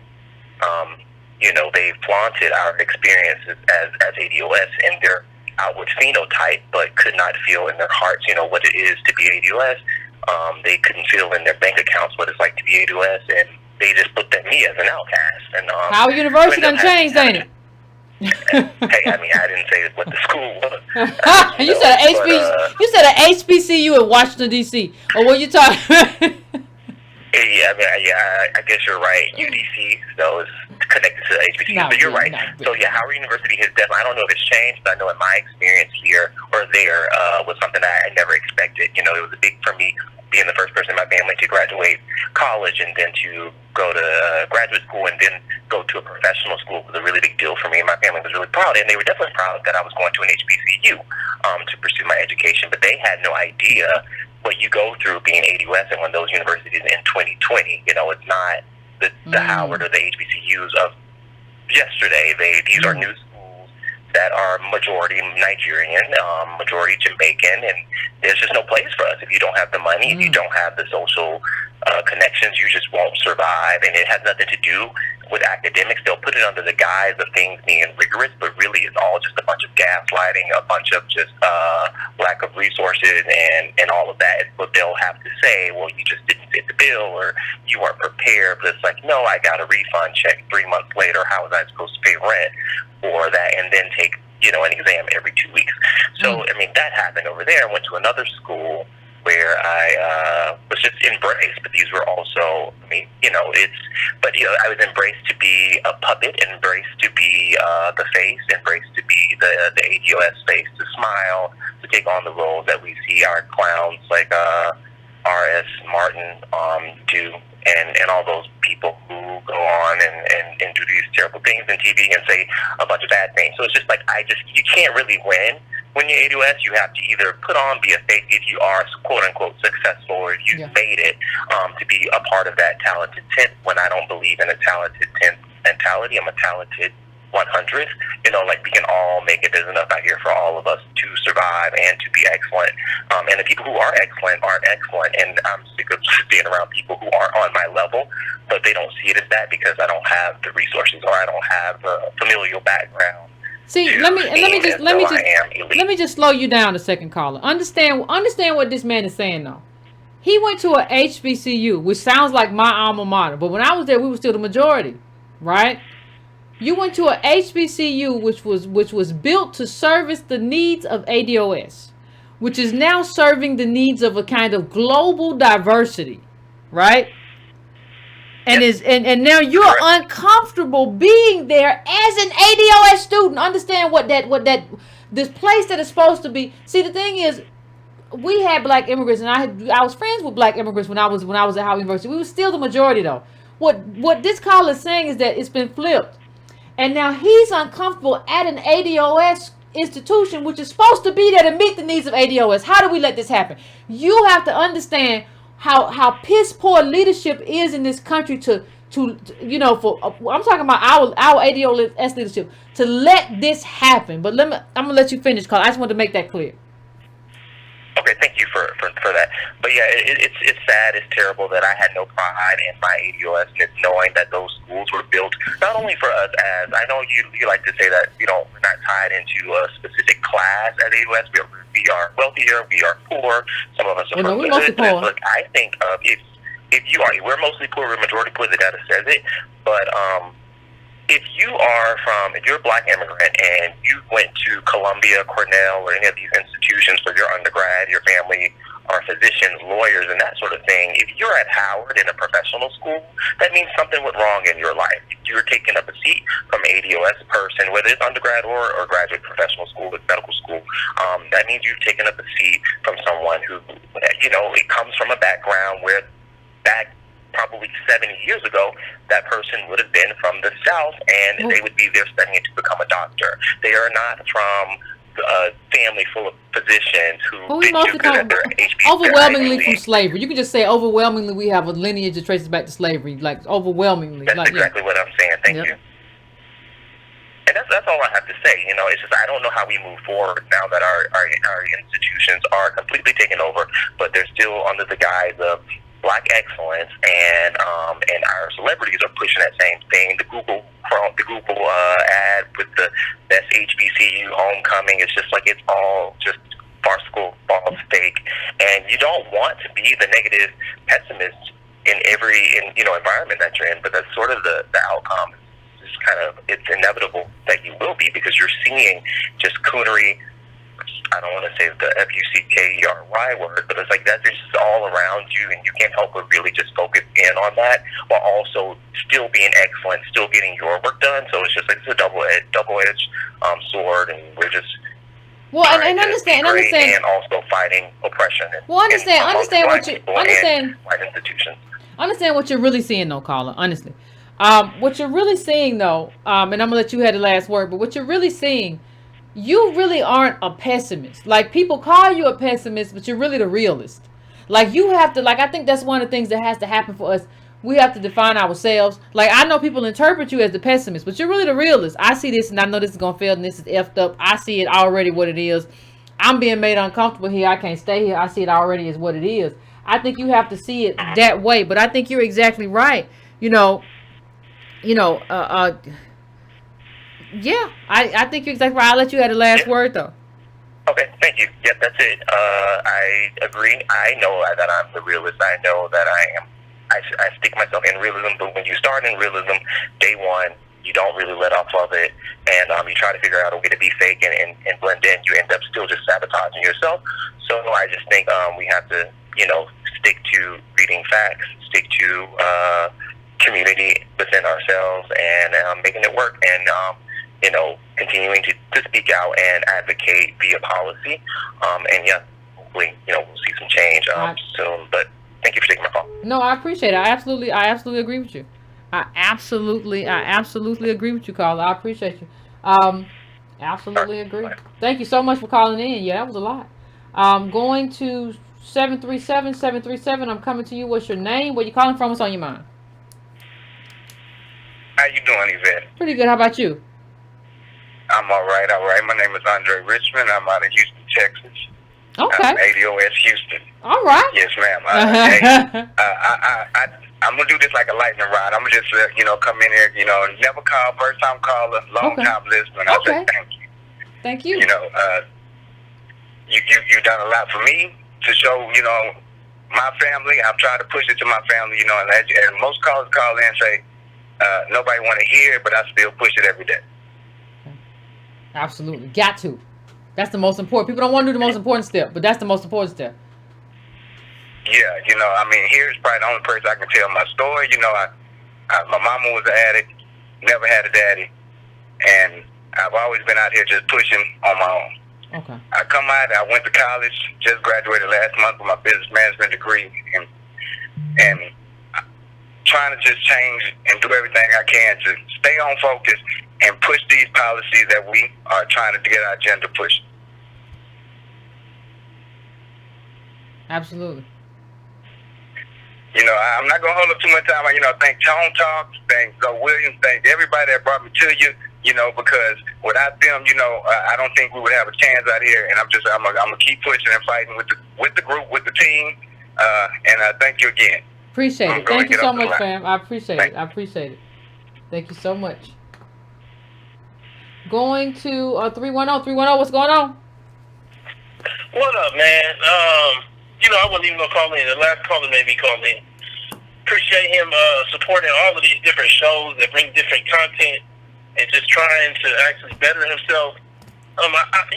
they flaunted our experiences as ADOS in their outward phenotype, but could not feel in their hearts, what it is to be ADOS. They couldn't feel in their bank accounts what it's like to be ADOS, and they just looked at me as an outcast. And how university done changed, ain't it? Hey, I mean, I didn't say what the school was. You said an HBCU in Washington D.C. Or what you talking about? I guess you're right. UDC, though, is connected to the HBCU, but you're right. So, Howard University has definitely, I don't know if it's changed, but I know in my experience here or there was something that I never expected. It was a big, for me, being the first person in my family to graduate college and then to go to graduate school and then go to a professional school was a really big deal for me, and my family was really proud, and they were definitely proud that I was going to an HBCU to pursue my education, but they had no idea what you go through being ADOS and one of those universities in 2020. It's not the Howard or the HBCUs of yesterday. These are new schools that are majority Nigerian, majority Jamaican, and there's just no place for us if you don't have the money, if you don't have the social connections, you just won't survive. And it has nothing to do with academics. They'll put it under the guise of things being rigorous, but really it's all just a bunch of gaslighting, a bunch of just lack of resources and all of that. But they'll have to say, well, you just didn't fit the bill or you weren't prepared. But it's like, no, I got a refund check 3 months later. How was I supposed to pay rent for that and then take an exam every 2 weeks? So, I mean, that happened over there. I went to another school where I was just embraced, but these were also, I was embraced to be a puppet, embraced to be the face, embraced to be the ADOS face, to smile, to take on the roles that we see our clowns like R.S. Martin do, and all those people who go on and do these terrible things on TV and say a bunch of bad things. So it's just like, you can't really win. When you're ADOS, you have to either put on, be a fake if you are quote-unquote successful, or if you've made it to be a part of that talented 10th, when I don't believe in a talented 10th mentality. I'm a talented 100th. We can all make it. There's enough out here for all of us to survive and to be excellent. And the people who are excellent aren't excellent. And I'm sick of just being around people who aren't on my level, but they don't see it as that because I don't have the resources or I don't have the familial background. See, let me just slow you down a second, caller. Understand what this man is saying, though. He went to a HBCU, which sounds like my alma mater, but when I was there, we were still the majority, right? You went to a HBCU which was built to service the needs of ADOS, which is now serving the needs of a kind of global diversity, right? And and now you're uncomfortable being there as an ADOS student. Understand what this place that is supposed to be. See, the thing is, we had black immigrants, and I was friends with black immigrants when I was at Howard University. We were still the majority though. What this caller is saying is that it's been flipped, and now he's uncomfortable at an ADOS institution, which is supposed to be there to meet the needs of ADOS. How do we let this happen? You have to understand how piss poor leadership is in this country to I'm talking about our ADOS leadership to let this happen. But I'm gonna let you finish, Carl. I just want to make that clear. Okay, thank you for that. But yeah, it's sad, it's terrible that I had no pride in my ADOS, knowing that those schools were built not only for us, as I know you like to say that we're not tied into a specific class at ADOS. We are wealthier, we are poor. Some of us are from the hood. Look, I think if you are, we're mostly poor, we're majority poor. The data says it, but if you're a black immigrant and you went to Columbia, Carnell, or any of these institutions for your undergrad, your family are physicians, lawyers, and that sort of thing. If you're at Howard in a professional school, that means something went wrong in your life. You're taking up a seat from an ADOS person, whether it's undergrad or graduate professional school, like medical school. That means you've taken up a seat from someone who, it comes from a background where back probably 70 years ago, that person would have been from the South, and they would be there studying to become a doctor. They are not from a family full of physicians who overwhelmingly from slavery. You can just say overwhelmingly we have a lineage that traces back to slavery, like overwhelmingly. That's exactly what I'm saying. Thank you. And that's all I have to say. It's just I don't know how we move forward now that our institutions are completely taken over, but they're still under the guise of Black excellence, and our celebrities are pushing that same thing. The Google ad with the best HBCU homecoming. It's just like it's all just farcical, false, fake, and you don't want to be the negative pessimist in every environment that you're in. But that's sort of the outcome. It's inevitable that you will be, because you're seeing just coonery. I don't want to say the FUCKERY word, but it's like that's just all around you, and you can't help but really just focus in on that while also still being excellent, still getting your work done. So it's just like it's a double-edged sword, and we're just and understand, and also fighting oppression. Understand what you're really seeing, though, caller. Honestly, what you're really seeing, though, and I'm gonna let you have the last word, but what you're really seeing. You really aren't a pessimist. Like, people call you a pessimist, but you're really the realist. Like, you have to, I think that's one of the things that has to happen for us. We have to define ourselves. Like, I know people interpret you as the pessimist, but you're really the realist. I see this, and I know this is going to fail, and this is effed up. I see it already what it is. I'm being made uncomfortable here. I can't stay here. I see it already as what it is. I think you have to see it that way, but I think you're exactly right. Yeah, I think you're exactly right. I'll let you have the last word, though. Okay, thank you. Yep, that's it. I agree. I know that I'm the realist. I know that I stick myself in realism, but when you start in realism, day one, you don't really let off of it, and you try to figure out a way to be fake and blend in. You end up still just sabotaging yourself. So I just think we have to, stick to reading facts, stick to community within ourselves, and making it work, and continuing to speak out and advocate via policy. And yeah, hopefully, we'll see some change soon. But thank you for taking my call. No, I appreciate it. I absolutely agree with you. I absolutely agree with you, Carla. I appreciate you. Absolutely agree. Thank you so much for calling in. Yeah, that was a lot. Going to 737. I'm coming to you. What's your name? Where you calling from? What's on your mind? How you doing, Yvette? Pretty good. How about you? I'm all right. My name is Andre Richmond. I'm out of Houston, Texas. Okay. I'm ADOS Houston. All right. Yes, ma'am. I'm going to do this like a lightning rod. I'm going to just, come in here, never call, first time caller, long time listener. I say thank you. Thank you. You've done a lot for me to show, my family. I've tried to push it to my family, and most callers call in and say, nobody want to hear it, but I still push it every day. Okay. Absolutely. Got to. That's the most important. People don't want to do the most important step, but that's the most important step. Yeah, you know, I mean, here's probably the only person I can tell my story. You know, my mama was an addict, never had a daddy, and I've always been out here just pushing on my own. Okay. I come out, I went to college, just graduated last month with my business management degree, and trying to just change and do everything I can to stay on focus and push these policies that we are trying to get our agenda pushed. Absolutely. You know, I'm not going to hold up too much time. You know, thank Tone Talks, thank Zoe Williams, thank everybody that brought me to you, you know, because without them, you know, I don't think we would have a chance out here. And I'm going to keep pushing and fighting with the group, with the team. And thank you again. Appreciate it. Thank you so much, fam. I appreciate it. I appreciate it. Thank you so much. Going to 310. What's going on? What up, man? You know, I wasn't even going to call in. The last caller made me call in. Appreciate him supporting all of these different shows that bring different content and just trying to actually better himself.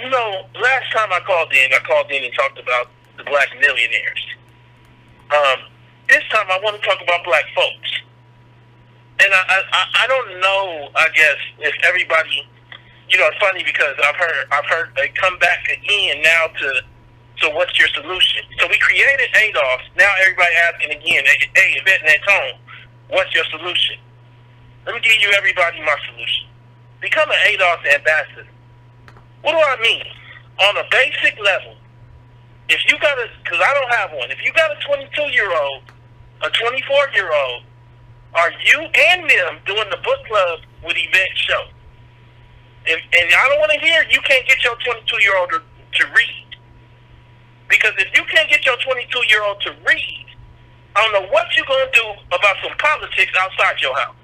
You know, last time I called in and talked about the black millionaires. This time I want to talk about black folks. And I don't know, I guess, if everybody, you know, it's funny because I've heard they come back again now to, so what's your solution? So we created ADOS. Now everybody asking again, hey, Yvette and Tone, what's your solution? Let me give you everybody my solution. Become an ADOS ambassador. What do I mean? On a basic level, if you got because I don't have one, if you got a 22-year-old, a 24-year-old, are you and them doing the book club with Yvette show? And I don't want to hear you can't get your 22-year-old to read. Because if you can't get your 22-year-old to read, I don't know what you're going to do about some politics outside your house.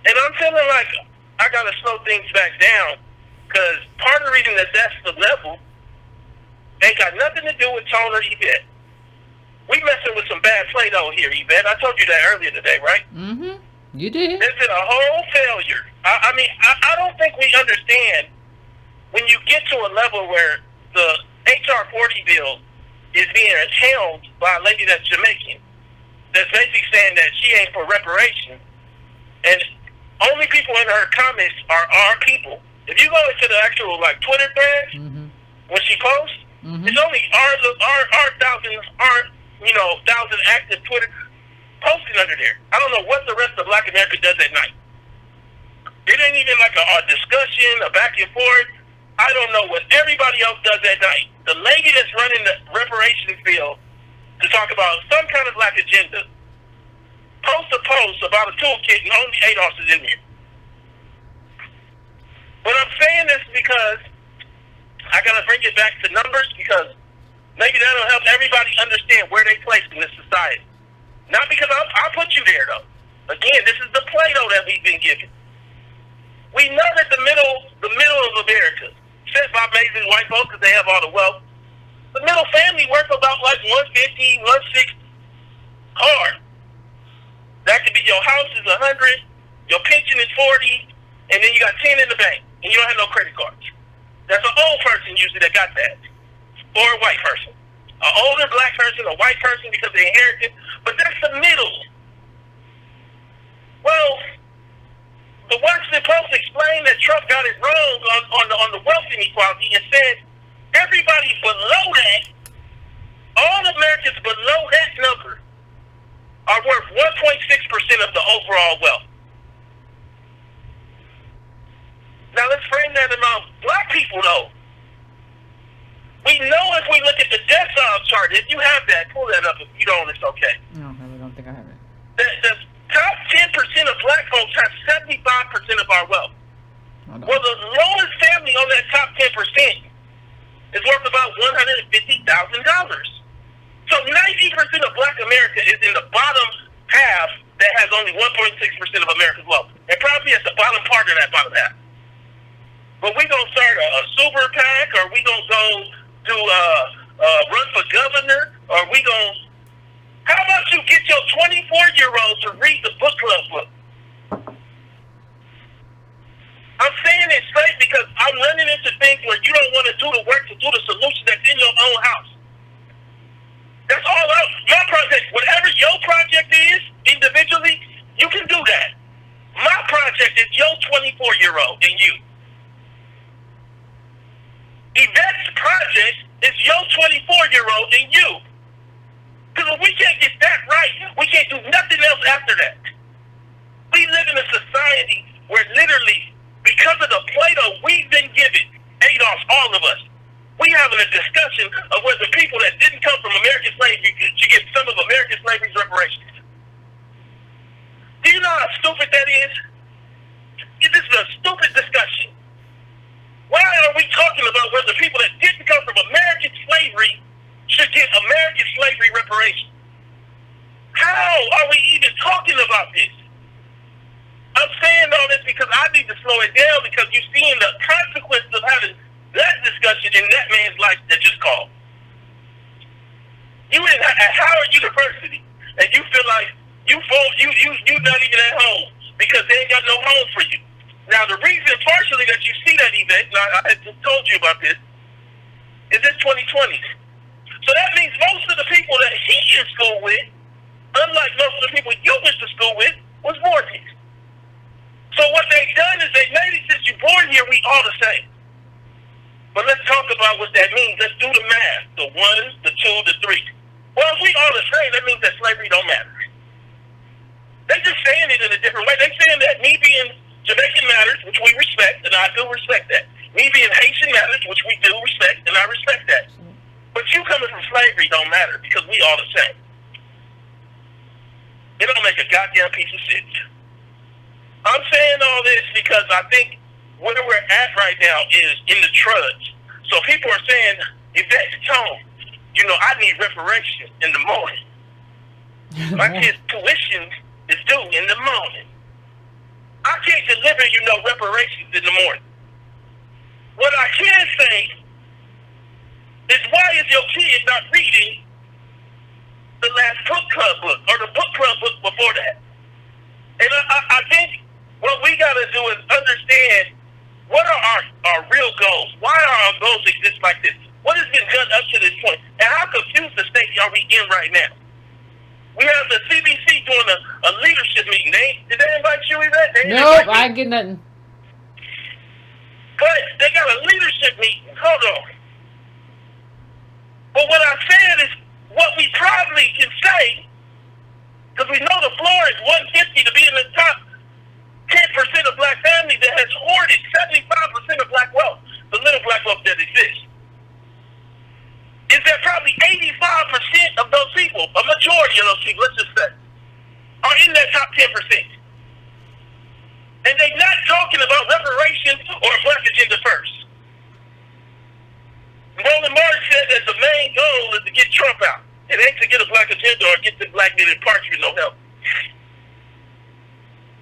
And I'm feeling like I got to slow things back down because part of the reason that that's the level ain't got nothing to do with Tone or Yvette. We messing with some bad Play-Doh here, Yvette. I told you that earlier today, right? Mm-hmm. You did. There's been a whole failure. I mean, I don't think we understand when you get to a level where the HR 40 bill is being held by a lady that's Jamaican, that's basically saying that she ain't for reparations, and only people in her comments are our people. If you go into the actual like Twitter threads, when she posts, it's only our thousand active Twitter posting under there. I don't know what the rest of Black America does at night. It ain't even like a discussion, a back and forth. I don't know what everybody else does at night. The lady that's running the reparations bill to talk about some kind of black agenda post a post about a toolkit and only ADOS is in here. But I'm saying this because I got to bring it back to numbers because maybe that'll help everybody understand where they place in this society. Not because I put you there, though. Again, this is the Play-Doh that we've been given. We know that the middle of America, set by amazing white folks because they have all the wealth, the middle family worth about like 150, 160 hard. That could be your house is 100, your pension is 40, and then you got 10 in the bank, and you don't have no credit cards. That's an old person usually that got that, or a white person. An older black person, a white person because they inherited, but that's the middle. Well, the Washington Post explained that Trump got it wrong on the wealth inequality and said everybody below that, all Americans below that number, are worth 1.6% of the overall wealth. Now let's frame that among black people, though. We know if we look at the decile chart, if you have that, pull that up. If you don't, it's okay. No, I don't think I have it. The top 10% of black folks have 75% of our wealth. Well, the lowest family on that top 10% is worth about $150,000. So 90% of black America is in the bottom half that has only 1.6% of America's wealth. And probably at the bottom part of that bottom half. But we going to start a super PAC, or we going to go do run for governor, or we going to... How about you get your 24-year-old to read the book club book? I'm running into things where you don't want to do the work to do the solution that's in your own house. That's all my project. Whatever your project is, individually, you can do that. My project is your 24-year-old and you. Yvette's project is your 24-year-old and you. Because if we can't get that right, we can't do nothing else after that. We live in a society where literally, because of the Plato we've been given, Adolf, all of us, we having a discussion of whether people that didn't come from American slavery should get some of American slavery's reparations. Do you know how stupid that is? This is a stupid discussion. Why are we talking about whether people that didn't come from American slavery should get American slavery reparations? How are we even talking about this? I'm saying all this because I need to slow it down because you're seeing the consequences of having that discussion in that man's life that just called. You at Howard University and you feel like you're not even at home because they ain't got no home for you. Now the reason partially that you see that event, and I just told you about this, is it's 2020. So that means most of the people that he in school with, unlike most of the people you went to school with, was mortgaged. So what they've done is they made it since you're born here, we all the same. But let's talk about what that means. Let's do the math. The 1, the 2, the 3. Well, if we all the same, that means that slavery don't matter. They're just saying it in a different way. They're saying that me being Jamaican matters, which we respect, and I do respect that. Me being Haitian matters, which we do respect, and I respect that. But you coming from slavery don't matter because we all the same. It don't make a goddamn piece of sense. I'm saying all this because I think where we're at right now is in the trudge. So people are saying, Yvette, Tone, I need reparations in the morning. My kid's tuition is due in the morning. I can't deliver you no reparations in the morning. What I can say is why is your kid not reading the last book club book or the book club book before that? And I think what we got to do is understand what are our real goals? Why are our goals exist like this? What has been done up to this point? And how confused the state are we in right now? We have the CBC doing a leadership meeting. Did they invite you, Yvette? Nope, I ain't get nothing. But they got a leadership meeting. Hold on. But what I said is what we probably can say, because we know the floor is 150 to be in the top 10% of black families that has hoarded 75% of black wealth, the little black wealth that exists. Is that probably 85% of those people, a majority of those people, let's just say, are in that top 10%. And they're not talking about reparations or a black agenda first. Roland Martin said that the main goal is to get Trump out. It ain't to get a black agenda or get the black men in parts with no help.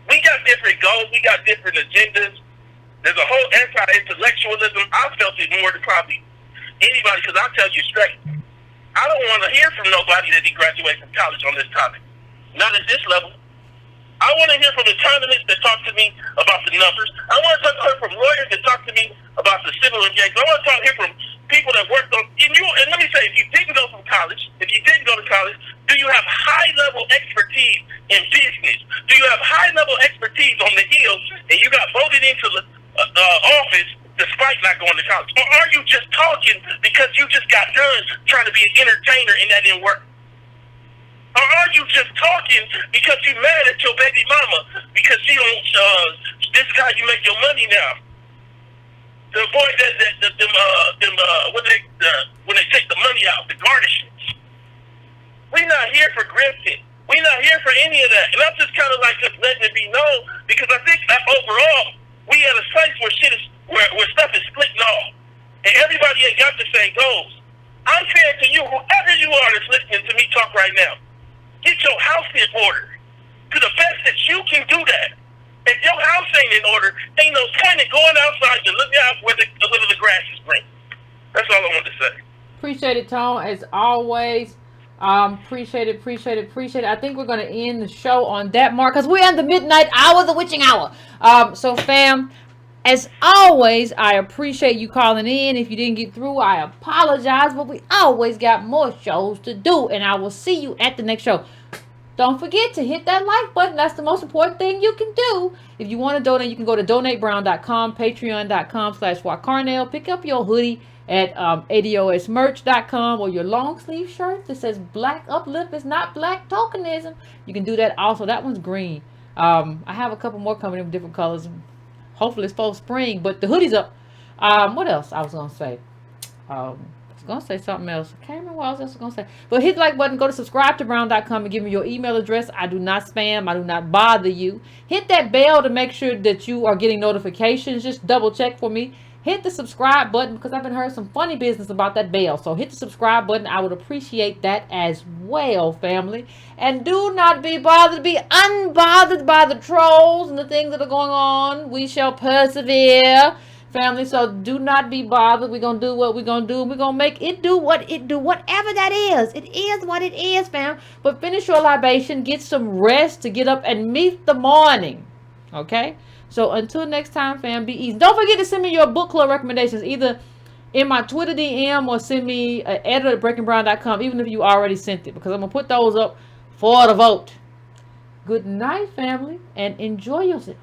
We got different goals. We got different agendas. There's a whole anti-intellectualism. I felt it more than probably anybody because I'll tell you straight. I don't want to hear from nobody that he graduated from college on this topic. Not at this level. I want to hear from economists that talk to me about the numbers. I want to hear from lawyers that talk to me about the civil engagement. I want to hear from people that worked on. And let me say, if you didn't go from college, if you didn't go to college, do you have high-level expertise in business? Do you have high-level expertise on the Hill, and you got voted into the office despite not going to college? Or are you just talking because you just got done trying to be an entertainer and that didn't work? Or are you just talking because you're mad at your baby mama because she don't, this is how you make your money now? To avoid when they take the money out, the garnishments. We're not here for grifting. We're not here for any of that. And I'm just kind of like just letting it be known because I think that overall we at a place where shit is where stuff is splitting off, and everybody ain't got the same goals. I'm saying to you, whoever you are that's listening to me talk right now, get your house in order. To the best that you can do that. If your house ain't in order, ain't no point in going outside to look out where the grass is green. That's all I want to say. Appreciate it, Tone, as always. Appreciate it. I think we're going to end the show on that mark because we're in the midnight hour, the witching hour. So, fam, As always, I appreciate you calling in. If you didn't get through, I apologize, but we always got more shows to do, and I will see you at the next show. Don't forget to hit that like button. That's the most important thing you can do. If you want to donate, you can go to donatebrown.com, patreon.com/Carnell. Pick up your hoodie at adosmerch.com or your long sleeve shirt that says Black Uplift is not Black Tokenism. You can do that also. That one's green. I have a couple more coming in with different colors. Hopefully it's for spring, but the hoodie's up. What else I was going to say? I was going to say something else. I can't remember what else I was going to say. But hit the like button. Go to subscribetobrown.com and give me your email address. I do not spam. I do not bother you. Hit that bell to make sure that you are getting notifications. Just double check for me. Hit the subscribe button because I've been hearing some funny business about that bell. So hit the subscribe button. I would appreciate that as well, family. And do not be bothered. Be unbothered by the trolls and the things that are going on. We shall persevere, family. So do not be bothered. We're going to do what we're going to do. We're going to make it do what it do. Whatever that is. It is what it is, fam. But finish your libation. Get some rest to get up and meet the morning. Okay? So until next time, fam, be easy. Don't forget to send me your book club recommendations, either in my Twitter DM or send me an editor at breakingbrown.com, even if you already sent it, because I'm going to put those up for the vote. Good night, family, and enjoy yourself.